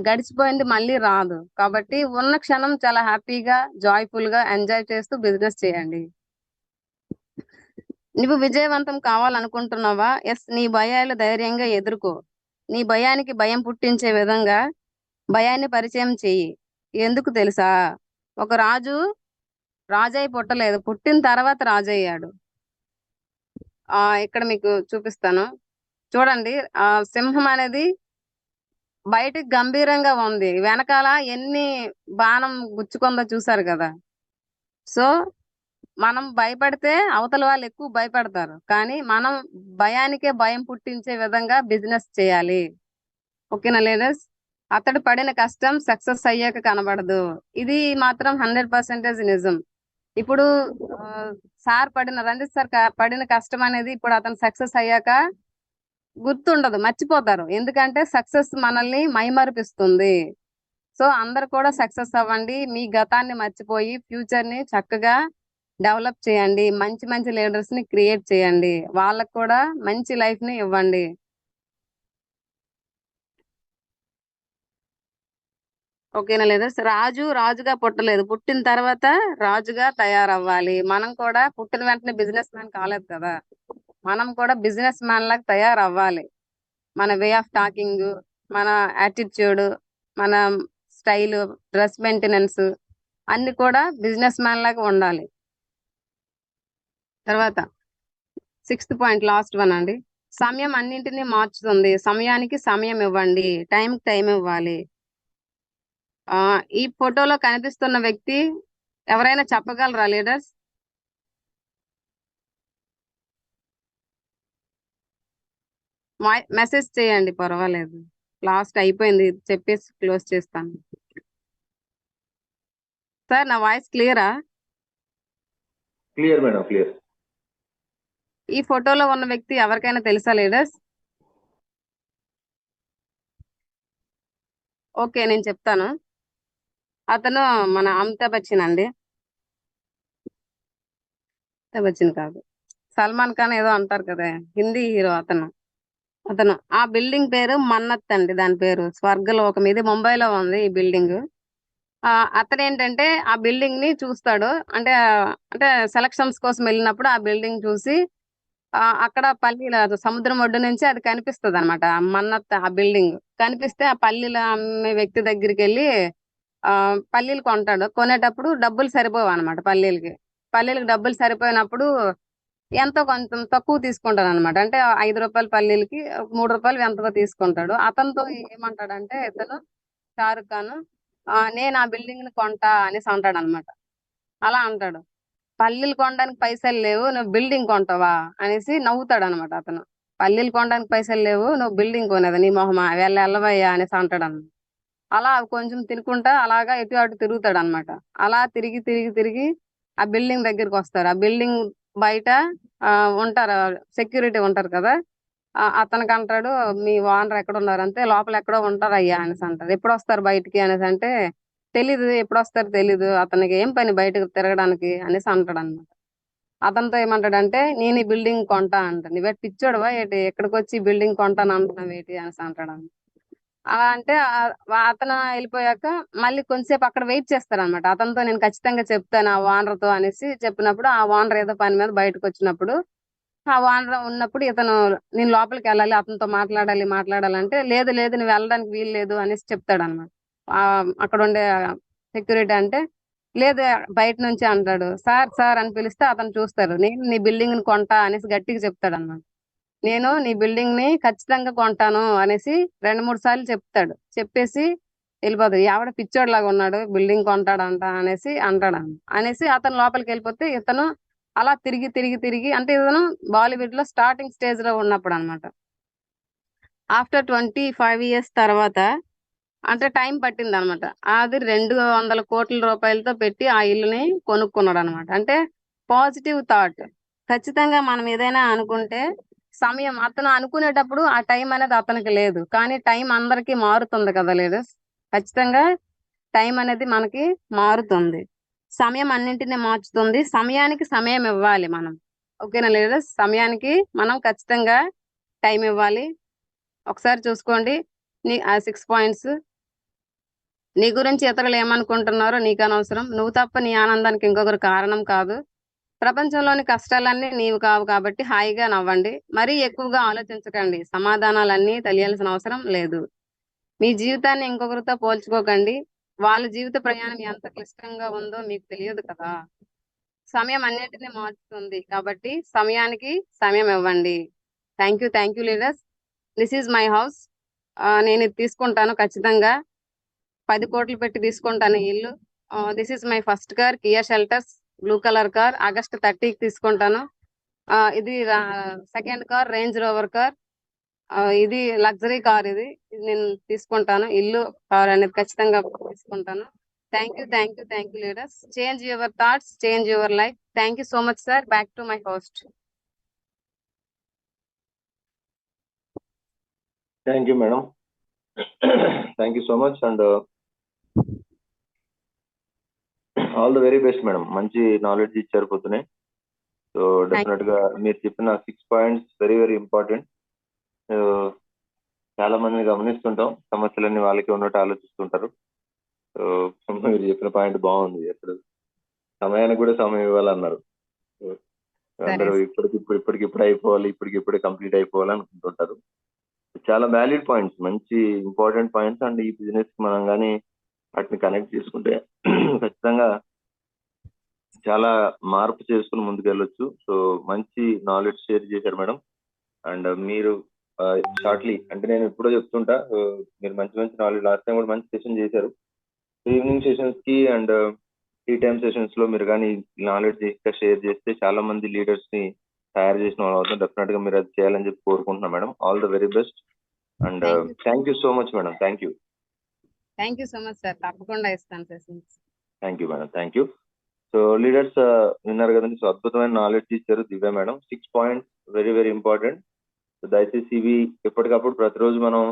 గడిచిపోయింది, మళ్ళీ రాదు. కాబట్టి ఉన్న క్షణం చాలా హ్యాపీగా, జాయ్ఫుల్ గా ఎంజాయ్ చేస్తూ బిజినెస్ చేయండి. నువ్వు విజయవంతం కావాలనుకుంటున్నావా? ఎస్, నీ భయాలు ధైర్యంగా ఎదుర్కో. నీ భయానికి భయం పుట్టించే విధంగా భయాన్ని పరిచయం చెయ్యి. ఎందుకు తెలుసా? ఒక రాజై పుట్టలేదు, పుట్టిన తర్వాత రాజయ్యాడు. ఇక్కడ మీకు చూపిస్తాను చూడండి. సింహం అనేది బయటికి గంభీరంగా ఉంది, వెనకాల ఎన్ని బాణం గుచ్చుకుందో చూసారు కదా. సో మనం భయపడితే అవతల వాళ్ళు ఎక్కువ భయపడతారు. కానీ మనం భయానికే భయం పుట్టించే విధంగా బిజినెస్ చేయాలి. ఓకేనా లీడర్స్? అతడు పడిన కష్టం సక్సెస్ అయ్యాక కనబడదు. ఇది మాత్రం 100% నిజం. ఇప్పుడు రంజిత్ సార్ పడిన కష్టం అనేది ఇప్పుడు అతను సక్సెస్ అయ్యాక గుర్తుండదు, మర్చిపోతారు. ఎందుకంటే సక్సెస్ మనల్ని మైమరిపిస్తుంది. సో అందరు కూడా సక్సెస్ అవ్వండి. మీ గతాన్ని మర్చిపోయి ఫ్యూచర్ ని చక్కగా డెవలప్ చేయండి. మంచి మంచి లీడర్స్ ని క్రియేట్ చేయండి. వాళ్ళకు కూడా మంచి లైఫ్ ని ఇవ్వండి. ఓకేనా లీడర్స్? రాజుగా పుట్టలేదు, పుట్టిన తర్వాత రాజుగా తయారవ్వాలి. మనం కూడా పుట్టిన వెంటనే బిజినెస్ మ్యాన్ కాలేదు కదా. మనం కూడా బిజినెస్ మ్యాన్ లాగా తయారవ్వాలి. మన వే ఆఫ్ టాకింగ్, మన యాటిట్యూడ్, మన స్టైల్, డ్రెస్ మెయింటెనెన్స్ అన్ని కూడా బిజినెస్ మ్యాన్ లాగా ఉండాలి. తర్వాత 6th పాయింట్, లాస్ట్ వన్ అండి. సమయం అన్నింటినీ మార్చుతుంది. సమయానికి సమయం ఇవ్వండి, టైంకి టైం ఇవ్వాలి. ఈ ఫోటోలో కనిపిస్తున్న వ్యక్తి ఎవరైనా చెప్పగలరా లీడర్స్? మెసేజ్ చేయండి, పర్వాలేదు. లాస్ట్ అయిపోయింది, చెప్పేసి క్లోజ్ చేస్తాను. సార్ నా వాయిస్ క్లియరా? Clear madam, clear. ఈ ఫోటోలో ఉన్న వ్యక్తి ఎవరికైనా తెలుసా లీడర్స్? ఓకే, నేను చెప్తాను. అతను మన అమితాబ్ బచ్చన్ అండి. అమితాబ్ బచ్చన్ కాదు, సల్మాన్ ఖాన్ ఏదో అంటారు కదా, హిందీ హీరో అతను ఆ బిల్డింగ్ పేరు మన్నత్ అండి. దాని పేరు స్వర్గలోకం. ఇది ముంబైలో ఉంది ఈ బిల్డింగ్. అతను ఏంటంటే ఆ బిల్డింగ్ ని చూస్తాడు. అంటే సెలక్షన్స్ కోసం వెళ్ళినప్పుడు ఆ బిల్డింగ్ చూసి అక్కడ పల్లీల సముద్రం ఒడ్డు నుంచి అది కనిపిస్తుంది అనమాట. మన్నత్ ఆ బిల్డింగ్ కనిపిస్తే ఆ పల్లీల అమ్మే వ్యక్తి దగ్గరికి వెళ్ళి పల్లీలు కొంటాడు. కొనేటప్పుడు డబ్బులు సరిపోవు అనమాట. పల్లీలకి డబ్బులు సరిపోయినప్పుడు ఎంతో కొంచెం తక్కువ తీసుకుంటాడు అనమాట. అంటే 5 రూపాయల పల్లీలకి 3 రూపాయలు ఎంతో తీసుకుంటాడు. అతనితో ఏమంటాడంటే ఇతను, షారుఖ్ ఖాన్, నేను ఆ బిల్డింగ్ ని కొంటా అనేసి అంటాడు అనమాట. అలా అంటాడు. పల్లీలు కొనడానికి పైసలు లేవు, నువ్వు బిల్డింగ్ కొంటావా అనేసి నవ్వుతాడు అనమాట అతను. పల్లీలు కొనడానికి పైసలు లేవు, నువ్వు బిల్డింగ్ కొనేది నీ మొహమా, వెళ్ళవయ్యా అనేసి అంటాడు అన్నమాట. అలా కొంచెం తినుకుంటా అలాగా ఎటు అటు తిరుగుతాడు అనమాట. అలా తిరిగి తిరిగి తిరిగి ఆ బిల్డింగ్ దగ్గరికి వస్తారు. ఆ బిల్డింగ్ బయట ఉంటారు, సెక్యూరిటీ ఉంటారు కదా. అతనికి అంటాడు, మీ ఓనర్ ఎక్కడ ఉన్నారంటే, లోపల ఎక్కడో ఉంటారు అయ్యా అనేసి అంటారు. ఎప్పుడు వస్తారు బయటికి అనేసి అంటే, తెలీదు, ఎప్పుడు వస్తారు తెలీదు, అతనికి ఏం పని బయటకు తిరగడానికి అనేసి అంటాడు అనమాట. అతనితో ఏమంటాడంటే నేను ఈ బిల్డింగ్ కొంటా అంట. నువ్వే పిచ్చోడువా ఏంటి, ఎక్కడికి వచ్చి బిల్డింగ్ కొంటాను అంటున్నావు ఏంటి అనేసి అంటాడు. అలా అంటే అతను వెళ్ళిపోయాక మళ్ళీ కొంతసేపు అక్కడ వెయిట్ చేస్తారనమాట. అతనితో నేను ఖచ్చితంగా చెప్తాను ఆ ఓనర్ తో అనేసి చెప్పినప్పుడు, ఆ ఓనర్ ఏదో పని మీద బయటకు వచ్చినప్పుడు, ఆ ఓనర్ ఉన్నప్పుడు ఇతను నేను లోపలికి వెళ్ళాలి, అతనితో మాట్లాడాలంటే లేదు లేదు నువ్వు వెళ్ళడానికి వీలు లేదు అనేసి చెప్తాడు అనమాట. అక్కడ ఉండే సెక్యూరిటీ అంటే లేదు బయట నుంచి అంటాడు. సార్ సార్ అని పిలిస్తే అతను చూస్తారు. నేను నీ బిల్డింగ్ ని కొంటా అనేసి గట్టిగా చెప్తాడు అనమాట. నేను నీ బిల్డింగ్ ని ఖచ్చితంగా కొంటాను అనేసి 2, 3 సార్లు చెప్తాడు. చెప్పేసి వెళ్ళిపోతాడు. ఎవడ పిచ్చోడ్లాగా ఉన్నాడు బిల్డింగ్ కొంటాడంట అనేసి అంటాడు. అనేసి అతను లోపలికి వెళ్ళిపోతే ఇతను అలా తిరిగి తిరిగి తిరిగి అంటే ఇతను బాలీవుడ్ లో స్టార్టింగ్ స్టేజ్ లో ఉన్నప్పుడు అనమాట. ఆఫ్టర్ 25 years తర్వాత అంటే టైం పట్టింది అనమాట. అది 200 కోట్ల రూపాయలతో పెట్టి ఆ ఇల్లుని కొనుక్కున్నాడు అనమాట. అంటే పాజిటివ్ థాట్. ఖచ్చితంగా మనం ఏదైనా అనుకుంటే సమయం అతను అనుకునేటప్పుడు ఆ టైం అనేది అతనికి లేదు. కానీ టైం అందరికీ మారుతుంది కదా లేడీస్. ఖచ్చితంగా టైం అనేది మనకి మారుతుంది. సమయం అన్నింటినీ మార్చుతుంది. సమయానికి సమయం ఇవ్వాలి మనం. ఓకేనా లేడీస్? సమయానికి మనం ఖచ్చితంగా టైం ఇవ్వాలి. ఒకసారి చూసుకోండి ఆ 6 పాయింట్స్. నీ గురించి ఇతరులు ఏమనుకుంటున్నారో నీకు అనవసరం. నువ్వు తప్ప నీ ఆనందానికి ఇంకొకరు కారణం కాదు. ప్రపంచంలోని కష్టాలన్నీ నీవు కావు కాబట్టి హాయిగా నవ్వండి. మరీ ఎక్కువగా ఆలోచించకండి. సమాధానాలన్నీ తెలియాల్సిన అవసరం లేదు. మీ జీవితాన్ని ఇంకొకరితో పోల్చుకోకండి. వాళ్ళ జీవిత ప్రయాణం ఎంత క్లిష్టంగా ఉందో మీకు తెలియదు కదా. సమయం అన్నిటిని మార్చుతుంది కాబట్టి సమయానికి సమయం ఇవ్వండి. Thank you leaders. This is my house. నేను ఇది తీసుకుంటాను ఖచ్చితంగా. 10 కోట్లు పెట్టి తీసుకుంటాను ఈ ఇల్లు. This is my first car Kia Seltos blue colour car. August 30కి తీసుకుంటాను. ఇది second car Range Rover car. ఇది లగ్జరీ కార్. ఇది నేను తీసుకుంటాను. ఇల్లు కార్ అనేది ఖచ్చితంగా తీసుకుంటాను. Thank you leaders. Change your thoughts, change your life. Thank you so much sir. Back to my host. Thank you madam. Thank you so much and all the very best madam. మంచి నాలెడ్జ్ ఇచ్చారు పొద్దునే. సో డెఫినెట్ గా మీరు చెప్పిన 6 పాయింట్స్ వెరీ వెరీ ఇంపార్టెంట్. చాలా మందిని గమనిస్తుంటాం, సమస్యలన్నీ వాళ్ళకి ఉన్నట్టు ఆలోచిస్తుంటారు. సో మీరు చెప్పిన పాయింట్ బాగుంది. అసలు సమయానికి కూడా సమయం ఇవ్వాలన్నారు. అందరూ ఇప్పటికిప్పుడు అయిపోవాలి, ఇప్పటికిప్పుడే కంప్లీట్ అయిపోవాలి అనుకుంటుంటారు. చాలా వ్యాలిడ్ పాయింట్స్, మంచి ఇంపార్టెంట్ పాయింట్స్. అండ్ ఈ బిజినెస్ కి మనం కానీ వాటిని కనెక్ట్ చేసుకుంటే ఖచ్చితంగా చాలా మార్పు చేసుకుని ముందుకు వెళ్ళొచ్చు. సో మంచి నాలెడ్జ్ షేర్ చేశారు మేడం. అండ్ మీరు షార్ట్లీ అంటే నేను ఎప్పుడో చెప్తుంటా, మీరు మంచి మంచి నాలెడ్జ్ లాస్ట్ టైం కూడా మంచి సెషన్ చేశారు. ఈవినింగ్ సెషన్స్ కి అండ్ టీ టైమ్ సెషన్స్ లో మీరు కానీ నాలెడ్జ్ ఇంకా షేర్ చేస్తే చాలా మంది లీడర్స్ ని తయారు చేసిన వాళ్ళు అవుతాం. డెఫినెట్ గా మీరు అది చేయాలని చెప్పి కోరుకుంటున్నాం madam. All the very best and thank you so much madam. Thank you so much sir. తప్పకుండా ఇస్తాను sessions. Thank you madam. Thank you. So leaders విన్నారు కదండి. సో అద్భుతమైన నాలెడ్జ్ ఇచ్చారు Divya madam. 6 points very very important. దయచేసి ఇవి ఎప్పటికప్పుడు ప్రతిరోజు మనం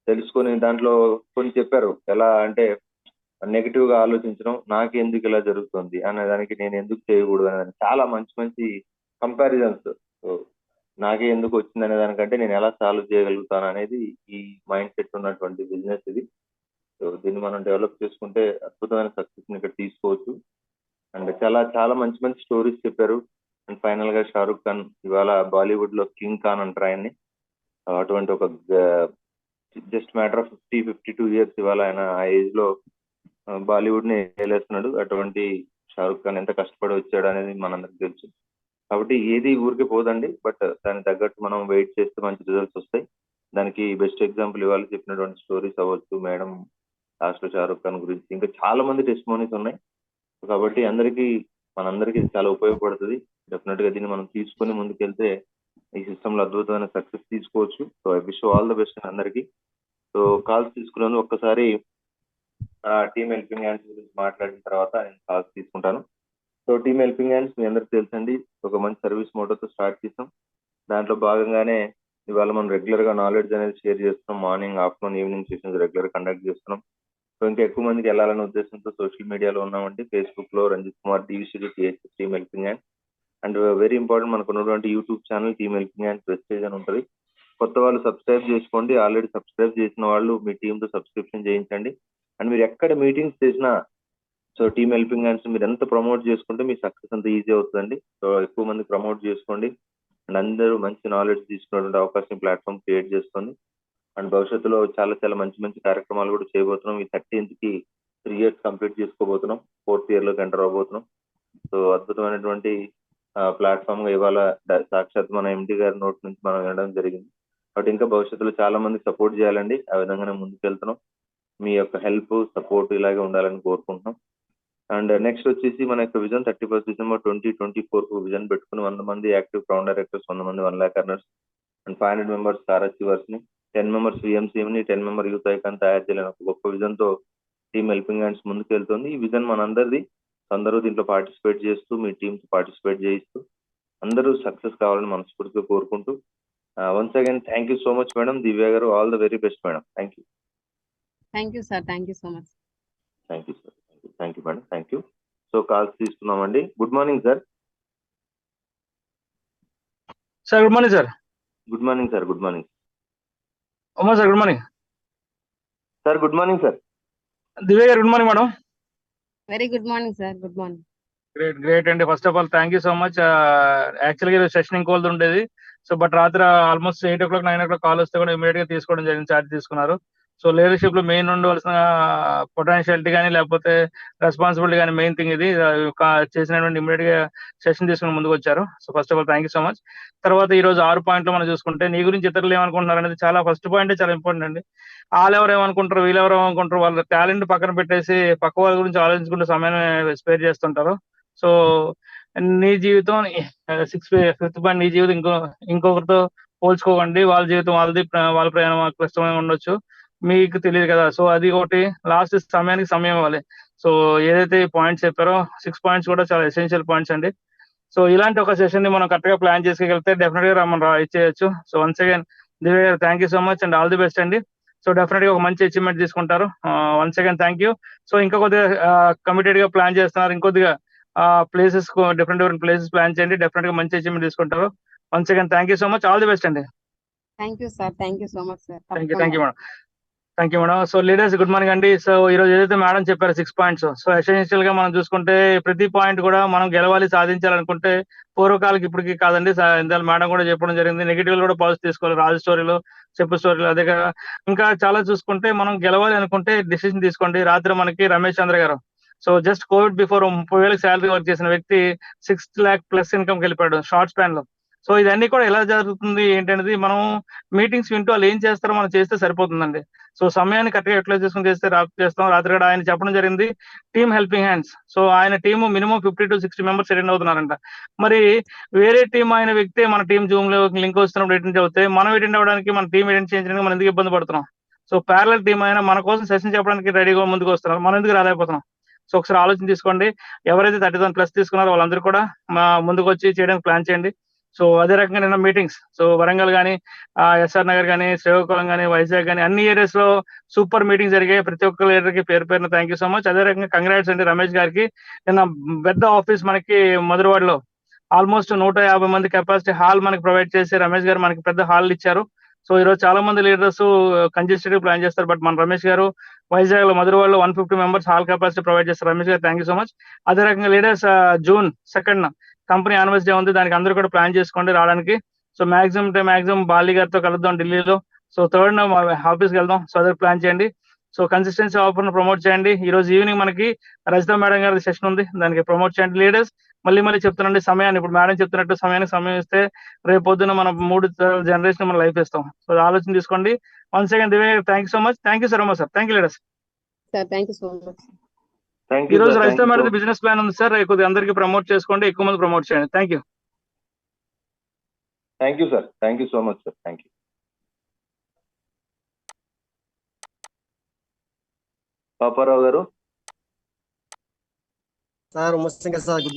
తెలుసుకొని దాంట్లో కొన్ని చెప్పారు. ఎలా అంటే నెగిటివ్ గా ఆలోచించడం, నాకు ఎందుకు ఇలా జరుగుతుంది అనే దానికి నేను ఎందుకు చేయకూడదు అనే చాలా మంచి మంచి కంపారిజన్స్. సో నాకే ఎందుకు వచ్చింది అనే దానికంటే నేను ఎలా సాల్వ్ చేయగలుగుతాను అనేది ఈ మైండ్ సెట్ ఉన్నటువంటి బిజినెస్ ఇది. సో దీన్ని మనం డెవలప్ చేసుకుంటే అద్భుతమైన సక్సెస్ ని ఇక్కడ తీసుకోవచ్చు. అండ్ చాలా చాలా మంచి మంచి స్టోరీస్ చెప్పారు. అండ్ ఫైనల్ గా షారుఖ్ ఖాన్ ఇవాళ బాలీవుడ్ లో కింగ్ ఖాన్ అంటారు ఆయన్ని. అటువంటి ఒక జస్ట్ మ్యాటర్ ఆఫ్ 52 years ఇవాళ ఆయన ఆ ఏజ్ లో బాలీవుడ్ ని ఏలేస్తున్నాడు. అటువంటి షారుఖ్ ఖాన్ ఎంత కష్టపడి వచ్చాడు అనేది మనందరికి తెలుసు. కాబట్టి ఏది ఊరికి పోదండి, బట్ దానికి తగ్గట్టు మనం వెయిట్ చేస్తే మంచి రిజల్ట్స్ వస్తాయి. దానికి బెస్ట్ ఎగ్జాంపుల్ ఇవాళ చెప్పినటువంటి స్టోరీస్ అవ్వచ్చు మేడం. లాస్ట్ లో షారుఖ్ ఖాన్ గురించి ఇంకా చాలా మంది టెస్టిమోనీస్ ఉన్నాయి. కాబట్టి మనందరికీ చాలా ఉపయోగపడుతుంది. డెఫినెట్ గా దీన్ని మనం తీసుకొని ముందుకెళ్తే ఈ సిస్టమ్ లో అద్భుతమైన సక్సెస్ తీసుకోవచ్చు. So I wish all the best అందరికి. సో కాల్స్ తీసుకున్నాను. ఒక్కసారి టీమ్ హెల్పింగ్ హ్యాండ్స్ గురించి మాట్లాడిన తర్వాత నేను కాల్స్ తీసుకుంటాను. సో టీమ్ హెల్పింగ్ హ్యాండ్స్ మీ అందరికి తెలుసండి, ఒక మంచి సర్వీస్ మోటోతో స్టార్ట్ చేసాం. దాంట్లో భాగంగానే ఇవాళ మనం రెగ్యులర్ గా నాలెడ్జ్ అనేది షేర్ చేస్తున్నాం. Morning, afternoon, evening sessions regular conduct చేస్తున్నాం. సో ఇంకా ఎక్కువ మందికి వెళ్ళాలనే ఉద్దేశంతో సోషల్ మీడియాలో ఉన్నామండి. ఫేస్బుక్ లో Ranjith Kumar DVCD team helping hand, and very important మనకు ఉన్నటువంటి YouTube channel team helping hands prestige అని ఉంటుంది. కొత్త వాళ్ళు సబ్స్క్రైబ్ చేసుకోండి. ఆల్రెడీ సబ్స్క్రైబ్ చేసిన వాళ్ళు మీ టీంతో సబ్స్క్రిప్షన్ చేయించండి. అండ్ మీరు ఎక్కడ మీటింగ్స్ చేసినా సో టీమ్ హెల్పింగ్ హ్యాండ్స్ మీరు ఎంత ప్రమోట్ చేసుకుంటే మీ సక్సెస్ అంత ఈజీ అవుతుందండి. సో ఎక్కువ మంది ప్రమోట్ చేసుకోండి అండ్ అందరూ మంచి నాలెడ్జ్ తీసుకునేటువంటి అవకాశం ప్లాట్ఫామ్ క్రియేట్ చేసుకోండి. అండ్ భవిష్యత్తులో చాలా చాలా మంచి మంచి కార్యక్రమాలు కూడా చేయబోతున్నాం. ఈ 13th కి 3 years కంప్లీట్ చేసుకోబోతున్నాం. 4th year లోకి ఎంటర్ అవబోతున్నాం. సో అద్భుతమైనటువంటి ప్లాట్ఫామ్ గా ఇవాళ సాక్షాత్ మన ఎండి గారి నోటి నుంచి మనం వినడం జరిగింది. బట్ ఇంకా భవిష్యత్తులో చాలా మందికి సపోర్ట్ చేయాలండి. ఆ విధంగానే ముందుకు వెళ్తున్నాం. మీ యొక్క హెల్ప్ సపోర్ట్ ఇలాగే ఉండాలని కోరుకుంటున్నాం. అండ్ నెక్స్ట్ వచ్చేసి మన యొక్క విజన్ 31st December 2024 విజన్ పెట్టుకుని 100 మంది యాక్టివ్ క్రౌన్ డైరెక్టర్స్, 100 మంది 1 lakh earners and 500 members star achievers ని, 10 members VMCని, 10 member యూత్ ఐకాన్ తయారు చేయాలని ఒక గొప్ప విజన్ తో టీమ్ హెల్పింగ్ హ్యాండ్స్ ముందుకు వెళ్తుంది. ఈ విజన్ మనందరిది. అందరూ దీంట్లో పార్టిసిపేట్ చేస్తూ మీ టీమ్ పార్టిసిపేట్ చేయిస్తూ అందరూ సక్సెస్ కావాలని మనస్ఫూర్తిగా కోరుకుంటూ once again thank you so much madam. Divya గారు, all the very best madam. Thank you. Thank you sir. Thank you so much. Thank you sir. Thank you madam. Thank you. So calls తీసుకున్నామండి. Good morning sir. Sir good morning sir. Good morning sir. Good morning Uma sir. Good morning sir. Good morning sir. Divya గారు good morning madam. Very good morning sir. Good morning. Great great అండి. First of all thank you so much. యాక్చువల్గా సెషన్ ఇంకోల్ది ఉండేది. సో బట్ రాత్రి ఆల్మోస్ట్ 8 o'clock 9 o'clock కాల్ వస్తే కూడా ఇమీడియట్ గా తీసుకోవడం జరిగింది. ఛార్జ్ తీసుకున్నారు. సో లీడర్షిప్ లో మెయిన్ ఉండవలసిన పొటెన్షియాలిటీ కానీ లేకపోతే రెస్పాన్సిబిలిటీ కానీ మెయిన్ థింగ్ ఇది చేసినటువంటి ఇమీడియట్ గా సెషన్ తీసుకుని ముందుకు వచ్చారు. So first of all thank you so much. తర్వాత ఈ రోజు 6 పాయింట్లు మనం చూసుకుంటే నీ గురించి ఇతరులు ఏమనుకుంటున్నారు అనేది చాలా ఫస్ట్ పాయింట్ చాలా ఇంపార్టెంట్ అండి. వాళ్ళెవరు ఏమనుకుంటారు, వీళ్ళెవరు ఏమనుకుంటారు, వాళ్ళ టాలెంట్ పక్కన పెట్టేసి పక్క వాళ్ళ గురించి ఆలోచించుకుంటూ సమయాన్ని స్పేర్ చేస్తుంటారు. సో నీ జీవితం 5th పాయింట్, నీ జీవితం ఇంకొకరితో పోల్చుకోకండి. వాళ్ళ జీవితం వాళ్ళది, వాళ్ళ ప్రయాణం క్లిష్టంగా ఉండొచ్చు, మీకు తెలియదు కదా. సో అది ఒకటి. లాస్ట్ సమయానికి సమయం ఇవ్వాలి. సో ఏదైతే పాయింట్స్ చెప్పారో 6 పాయింట్స్ కూడా చాలా ఎసెన్షియల్ పాయింట్స్ అండి. సో ఇలాంటి ఒక సెషన్ ని మనం కరెక్ట్ గా ప్లాన్ చేసుకోగలిగితే డెఫినెట్ గా మనం ఇచ్చేయచ్చు. సో వన్స్ అగైన్ దివ్య గారు thank you so much and all the best అండి. సో డెఫినెట్ గా ఒక మంచి అచీవ్మెంట్ తీసుకుంటారు. Once again thank you. So ఇంకా కొద్దిగా కమిటెడ్ గా ప్లాన్ చేస్తున్నారు. ఇంకొద్దిగా ప్లేసెస్ డిఫరెంట్ ప్లేసెస్ ప్లాన్ చేయండి. డెఫినెట్ గా మంచి అచీవ్మెంట్ తీసుకుంటారు. Once again thank you so much. All the best అండి. Thank you sir. Thank you so much sir. Thank you madam. Thank you madam. So leaders good morning అండి. సో ఈ రోజు ఏదైతే మేడం చెప్పారు 6 పాయింట్స్, సో ఎసెన్షియల్ గా మనం చూసుకుంటే ప్రతి పాయింట్ కూడా మనం గెలవాలి, సాధించాలనుకుంటే పూర్వకాలకి ఇప్పటికి కాదండి. ఇందాక మేడం కూడా చెప్పడం జరిగింది. నెగిటివ్ కూడా పాజిటివ్ తీసుకోవాలి. రాజు స్టోరీలు, చెప్పు స్టోరీలు, అదే ఇంకా చాలా చూసుకుంటే మనం గెలవాలి అనుకుంటే డిసిషన్ తీసుకోండి. రాత్రి మనకి రమేష్ చంద్ర గారు, so just Covid before 30,000 salary work చేసిన వ్యక్తి 6 lakh ప్లస్ ఇన్కమ్ వెళ్ళిపోయాడు షార్ట్ స్పాన్ లో. సో ఇదన్నీ కూడా ఎలా జరుగుతుంది ఏంటనేది మనం మీటింగ్స్ వింటూ వాళ్ళు ఏం చేస్తారో మనం చేస్తే సరిపోతుందండి. సో సమయాన్ని కరెక్ట్గా యూటిలైజ్ చేసుకుని చేస్తే చేస్తాం. రాత్రి కూడా ఆయన చెప్పడం జరిగింది టీమ్ హెల్పింగ్ హ్యాండ్స్. సో ఆయన team minimum 50 to 60 members attend అవుతున్నారంట. మరి వేరే టీం అయిన వ్యక్తి మన టీం జూమ్ లో లింక్ వస్తున్నప్పుడు అటెండ్ అవుతే మనం అటెండ్ అవ్వడానికి, మన టీం అటెండ్ చేయించడానికి మనం ఎందుకు ఇబ్బంది పడుతున్నాం? సో ప్యారలల్ టీం అయినా మన కోసం సెషన్ చెప్పడానికి రెడీగా ముందుకు వస్తున్నారు, మనం ఎందుకు రాలేకపోతున్నాం? సో ఒకసారి ఆలోచన తీసుకోండి. ఎవరైతే 31+ తీసుకున్నారో వాళ్ళందరూ కూడా ముందుకు వచ్చి చేయడానికి ప్లాన్ చేయండి. సో అదే రకంగా నిన్న మీటింగ్స్, సో వరంగల్ కానీ, ఎస్ఆర్ నగర్ కానీ, శ్రీకాకుళం కానీ, వైజాగ్ కానీ అన్ని ఏరియాస్ లో సూపర్ మీటింగ్ జరిగాయి. ప్రతి ఒక్క లీడర్ కి పేరు పేరున థ్యాంక్ యూ సో మచ్. అదే రకంగా కంగ్రాట్స్ అండి రమేష్ గారికి. నిన్న పెద్ద ఆఫీస్ మనకి మధురవాడలో ఆల్మోస్ట్ 150 మంది కెపాసిటీ హాల్ మనకి ప్రొవైడ్ చేసి రమేష్ గారు మనకి పెద్ద హాల్ ఇచ్చారు. సో ఈ రోజు చాలా మంది లీడర్స్ కంజెస్టెడ్ ప్లాన్ చేస్తారు, బట్ మన రమేష్ గారు వైజాగ్ లో మధురవాడలో 150 members హాల్ కెపాసిటీ ప్రొవైడ్ చేస్తారు. రమేష్ గారు థ్యాంక్ యూ సో మచ్. అదే రకంగా leaders June 2nd company anniversary ఉంది, దానికి అందరూ కూడా ప్లాన్ చేసుకోండి రావడానికి. సో మాక్సిమం బాలి గారితో కలుద్దాం ఢిల్లీలో. సో 3rd ఆఫీస్కి వెళ్దాం. సో అదే ప్లాన్ చేయండి. సో కన్సిస్టెన్సీ ఆఫర్ ప్రమోట్ చేయండి. ఈ రోజు ఈవినింగ్ మనకి రజిత మేడం గారి సెషన్ ఉంది, దానికి ప్రమోట్ చేయండి లీడర్స్. మళ్ళీ చెప్తున్నాండి సమయాన్ని, ఇప్పుడు మేడం చెప్తున్నట్టు సమయం ఇస్తే రేపు పొద్దున్న మనం 3 జనరేషన్ మన లైఫ్ ఇస్తాం. సో ఆలోచన తీసుకోండి. Once again Divya thank you so much. Thank you so much sir. Thank you leaders. Sir thank you so much. Thank ఈ యూ రోజు sir. Rajitha madam business plan ఉంది సార్, కొద్దిగా అందరికి ప్రమోట్ చేసుకోండి, ఎక్కువ మంది ప్రమోట్ చేయండి. Thank you. Thank you sir. Thank you so much sir. Thank you. Paparao గారు. Sir sir good